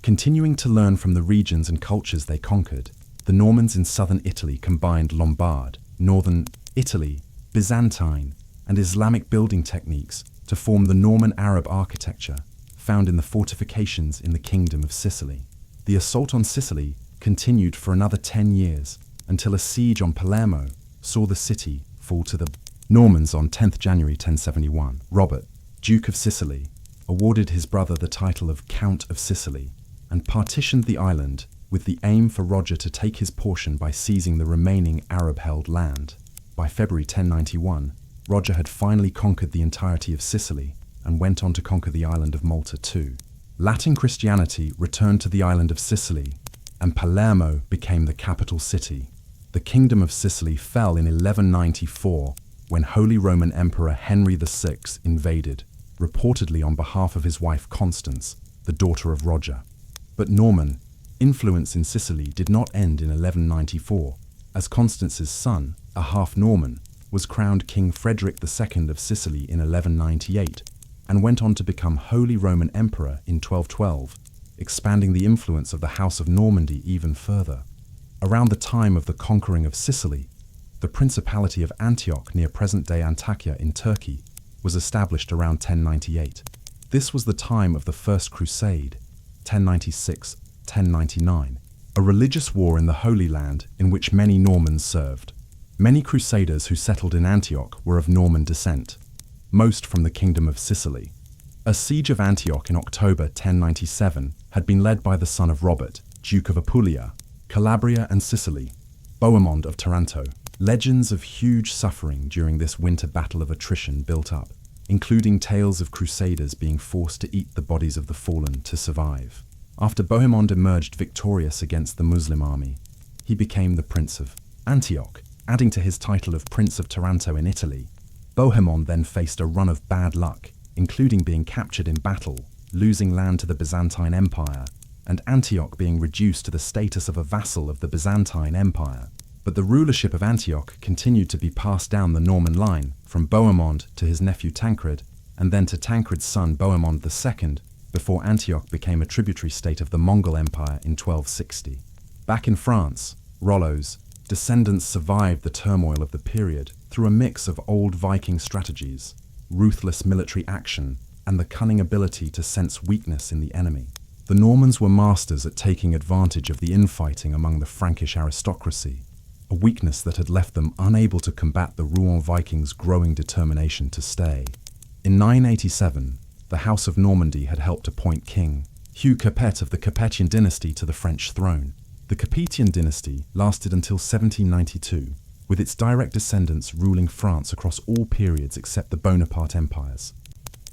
Continuing to learn from the regions and cultures they conquered, the Normans in southern Italy combined Lombard, northern Italy, Byzantine, and Islamic building techniques to form the Norman Arab architecture found in the fortifications in the Kingdom of Sicily. The assault on Sicily continued for another 10 years until a siege on Palermo saw the city fall to the Normans on 10th January 1071. Robert, Duke of Sicily, awarded his brother the title of Count of Sicily and partitioned the island with the aim for Roger to take his portion by seizing the remaining Arab-held land. By February 1091, Roger had finally conquered the entirety of Sicily and went on to conquer the island of Malta too. Latin Christianity returned to the island of Sicily, and Palermo became the capital city. The Kingdom of Sicily fell in 1194 when Holy Roman Emperor Henry VI invaded, reportedly on behalf of his wife Constance, the daughter of Roger. But Norman influence in Sicily did not end in 1194, as Constance's son, a half-Norman, was crowned King Frederick II of Sicily in 1198 and went on to become Holy Roman Emperor in 1212, expanding the influence of the House of Normandy even further. Around the time of the conquering of Sicily, the Principality of Antioch near present-day Antakya in Turkey was established around 1098. This was the time of the First Crusade, 1096-1099, a religious war in the Holy Land in which many Normans served. Many crusaders who settled in Antioch were of Norman descent, most from the Kingdom of Sicily. A siege of Antioch in October 1097 had been led by the son of Robert, Duke of Apulia, Calabria and Sicily, Bohemond of Taranto. Legends of huge suffering during this winter battle of attrition built up, including tales of crusaders being forced to eat the bodies of the fallen to survive. After Bohemond emerged victorious against the Muslim army, he became the Prince of Antioch, adding to his title of Prince of Taranto in Italy. Bohemond then faced a run of bad luck, including being captured in battle, losing land to the Byzantine Empire, and Antioch being reduced to the status of a vassal of the Byzantine Empire. But the rulership of Antioch continued to be passed down the Norman line, from Bohemond to his nephew Tancred, and then to Tancred's son Bohemond II, before Antioch became a tributary state of the Mongol Empire in 1260. Back in France, Rollo's descendants survived the turmoil of the period through a mix of old Viking strategies, ruthless military action, and the cunning ability to sense weakness in the enemy. The Normans were masters at taking advantage of the infighting among the Frankish aristocracy, a weakness that had left them unable to combat the Rouen Vikings' growing determination to stay. In 987, the House of Normandy had helped appoint King Hugh Capet of the Capetian dynasty to the French throne. The Capetian dynasty lasted until 1792, with its direct descendants ruling France across all periods except the Bonaparte empires.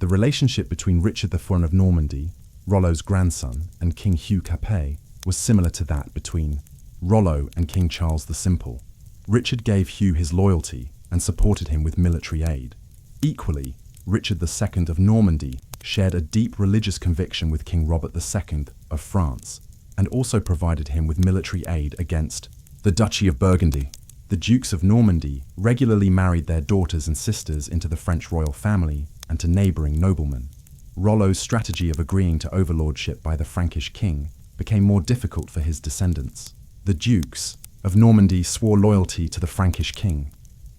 The relationship between Richard IV of Normandy, Rollo's grandson, and King Hugh Capet was similar to that between Rollo and King Charles the Simple. Richard gave Hugh his loyalty and supported him with military aid. Equally, Richard II of Normandy shared a deep religious conviction with King Robert II of France, and also provided him with military aid against the Duchy of Burgundy. The Dukes of Normandy regularly married their daughters and sisters into the French royal family and to neighbouring noblemen. Rollo's strategy of agreeing to overlordship by the Frankish king became more difficult for his descendants. The Dukes of Normandy swore loyalty to the Frankish king,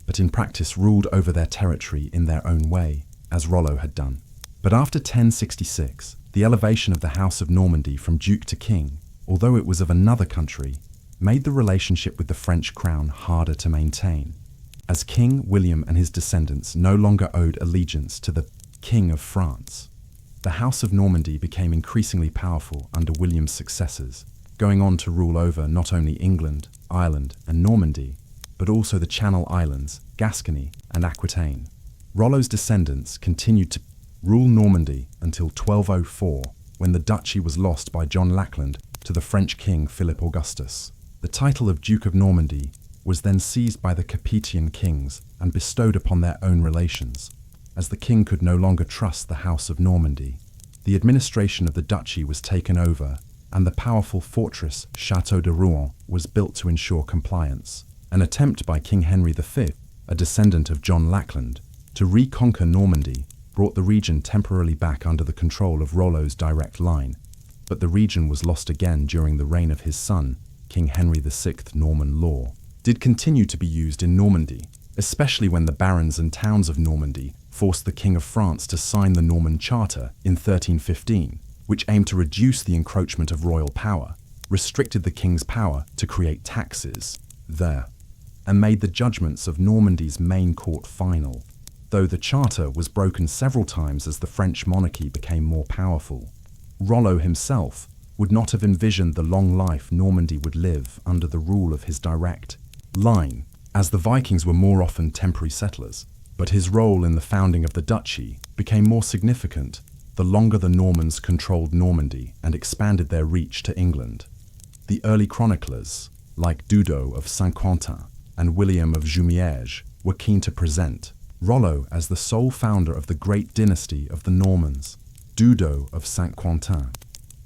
but in practice ruled over their territory in their own way, as Rollo had done. But after 1066, the elevation of the House of Normandy from duke to king, although it was of another country, made the relationship with the French crown harder to maintain, as King William and his descendants no longer owed allegiance to the King of France. The House of Normandy became increasingly powerful under William's successors, going on to rule over not only England, Ireland, and Normandy, but also the Channel Islands, Gascony, and Aquitaine. Rollo's descendants continued to rule Normandy until 1204, when the duchy was lost by John Lackland to the French king Philip Augustus. The title of Duke of Normandy was then seized by the Capetian kings and bestowed upon their own relations. As the king could no longer trust the House of Normandy, the administration of the duchy was taken over, and the powerful fortress Château de Rouen was built to ensure compliance. An attempt by King Henry V, a descendant of John Lackland, to reconquer Normandy brought the region temporarily back under the control of Rollo's direct line, but the region was lost again during the reign of his son, King Henry VI. Norman law did continue to be used in Normandy, especially when the barons and towns of Normandy forced the King of France to sign the Norman Charter in 1315, which aimed to reduce the encroachment of royal power, restricted the king's power to create taxes there, and made the judgments of Normandy's main court final, though the charter was broken several times as the French monarchy became more powerful. Rollo himself would not have envisioned the long life Normandy would live under the rule of his direct line, as the Vikings were more often temporary settlers, but his role in the founding of the duchy became more significant the longer the Normans controlled Normandy and expanded their reach to England. The early chroniclers, like Dudo of Saint-Quentin and William of Jumièges, were keen to present Rollo as the sole founder of the great dynasty of the Normans. Dudo of Saint-Quentin,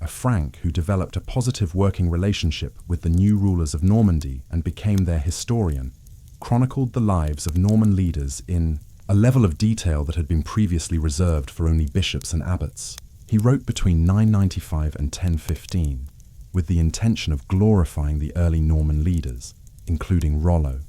a Frank who developed a positive working relationship with the new rulers of Normandy and became their historian, chronicled the lives of Norman leaders in a level of detail that had been previously reserved for only bishops and abbots. He wrote between 995 and 1015, with the intention of glorifying the early Norman leaders, including Rollo.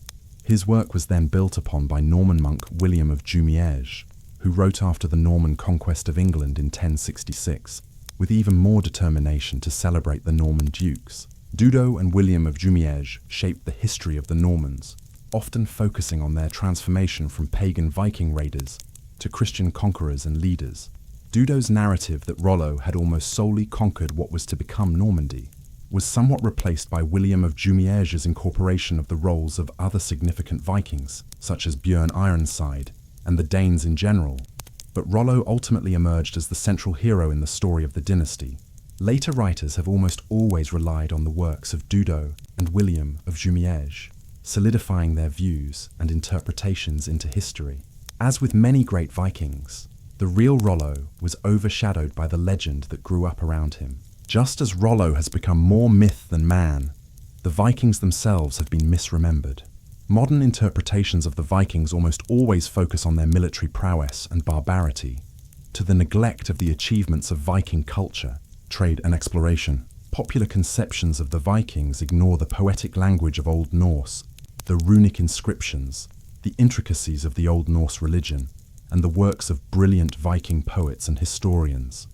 His work was then built upon by Norman monk William of Jumièges, who wrote after the Norman conquest of England in 1066, with even more determination to celebrate the Norman dukes. Dudo and William of Jumièges shaped the history of the Normans, often focusing on their transformation from pagan Viking raiders to Christian conquerors and leaders. Dudo's narrative that Rollo had almost solely conquered what was to become Normandy was somewhat replaced by William of Jumièges' incorporation of the roles of other significant Vikings, such as Björn Ironside and the Danes in general. But Rollo ultimately emerged as the central hero in the story of the dynasty. Later writers have almost always relied on the works of Dudo and William of Jumièges, solidifying their views and interpretations into history. As with many great Vikings, the real Rollo was overshadowed by the legend that grew up around him. Just as Rollo has become more myth than man, the Vikings themselves have been misremembered. Modern interpretations of the Vikings almost always focus on their military prowess and barbarity, to the neglect of the achievements of Viking culture, trade and exploration. Popular conceptions of the Vikings ignore the poetic language of Old Norse, the runic inscriptions, the intricacies of the Old Norse religion, and the works of brilliant Viking poets and historians.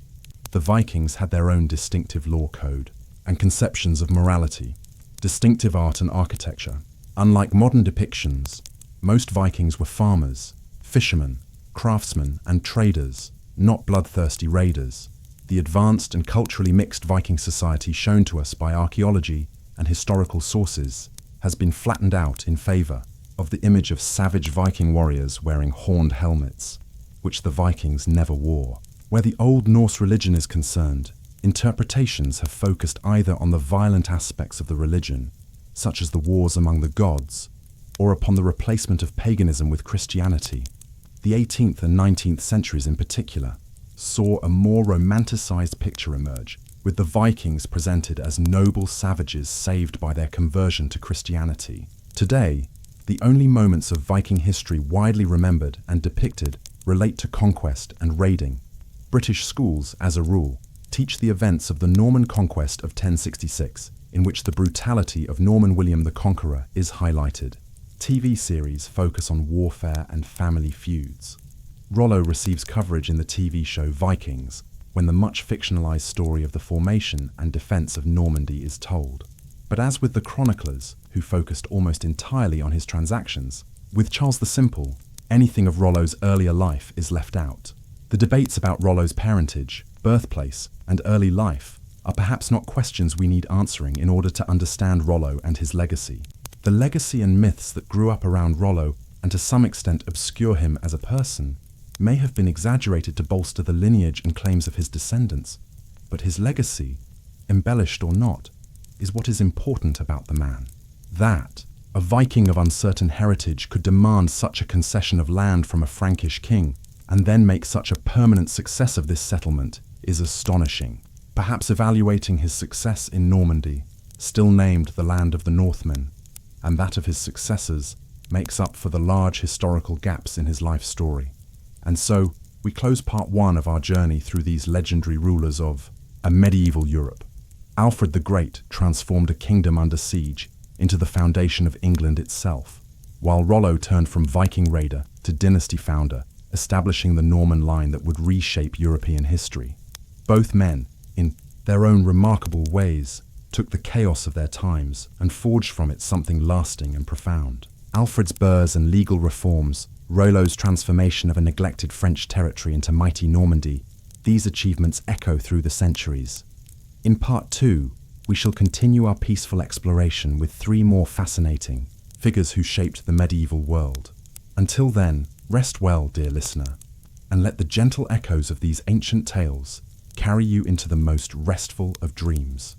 The Vikings had their own distinctive law code and conceptions of morality, distinctive art and architecture. Unlike modern depictions, most Vikings were farmers, fishermen, craftsmen, and traders, not bloodthirsty raiders. The advanced and culturally mixed Viking society shown to us by archaeology and historical sources has been flattened out in favor of the image of savage Viking warriors wearing horned helmets, which the Vikings never wore. Where the Old Norse religion is concerned, interpretations have focused either on the violent aspects of the religion, such as the wars among the gods, or upon the replacement of paganism with Christianity. The 18th and 19th centuries in particular saw a more romanticized picture emerge, with the Vikings presented as noble savages saved by their conversion to Christianity. Today, the only moments of Viking history widely remembered and depicted relate to conquest and raiding. British schools, as a rule, teach the events of the Norman conquest of 1066, in which the brutality of Norman William the Conqueror is highlighted. TV series focus on warfare and family feuds. Rollo receives coverage in the TV show Vikings, when the much fictionalized story of the formation and defense of Normandy is told. But as with the chroniclers, who focused almost entirely on his transactions, with Charles the Simple, anything of Rollo's earlier life is left out. The debates about Rollo's parentage, birthplace, and early life are perhaps not questions we need answering in order to understand Rollo and his legacy. The legacy and myths that grew up around Rollo and to some extent obscure him as a person may have been exaggerated to bolster the lineage and claims of his descendants, but his legacy, embellished or not, is what is important about the man. That a Viking of uncertain heritage could demand such a concession of land from a Frankish king and then make such a permanent success of this settlement is astonishing. Perhaps evaluating his success in Normandy, still named the land of the Northmen, and that of his successors makes up for the large historical gaps in his life story. And so, we close part one of our journey through these legendary rulers of a medieval Europe. Alfred the Great transformed a kingdom under siege into the foundation of England itself, while Rollo turned from Viking raider to dynasty founder, establishing the Norman line that would reshape European history. Both men, in their own remarkable ways, took the chaos of their times and forged from it something lasting and profound. Alfred's burrs and legal reforms, Rollo's transformation of a neglected French territory into mighty Normandy, these achievements echo through the centuries. In part two, we shall continue our peaceful exploration with three more fascinating figures who shaped the medieval world. Until then, rest well, dear listener, and let the gentle echoes of these ancient tales carry you into the most restful of dreams.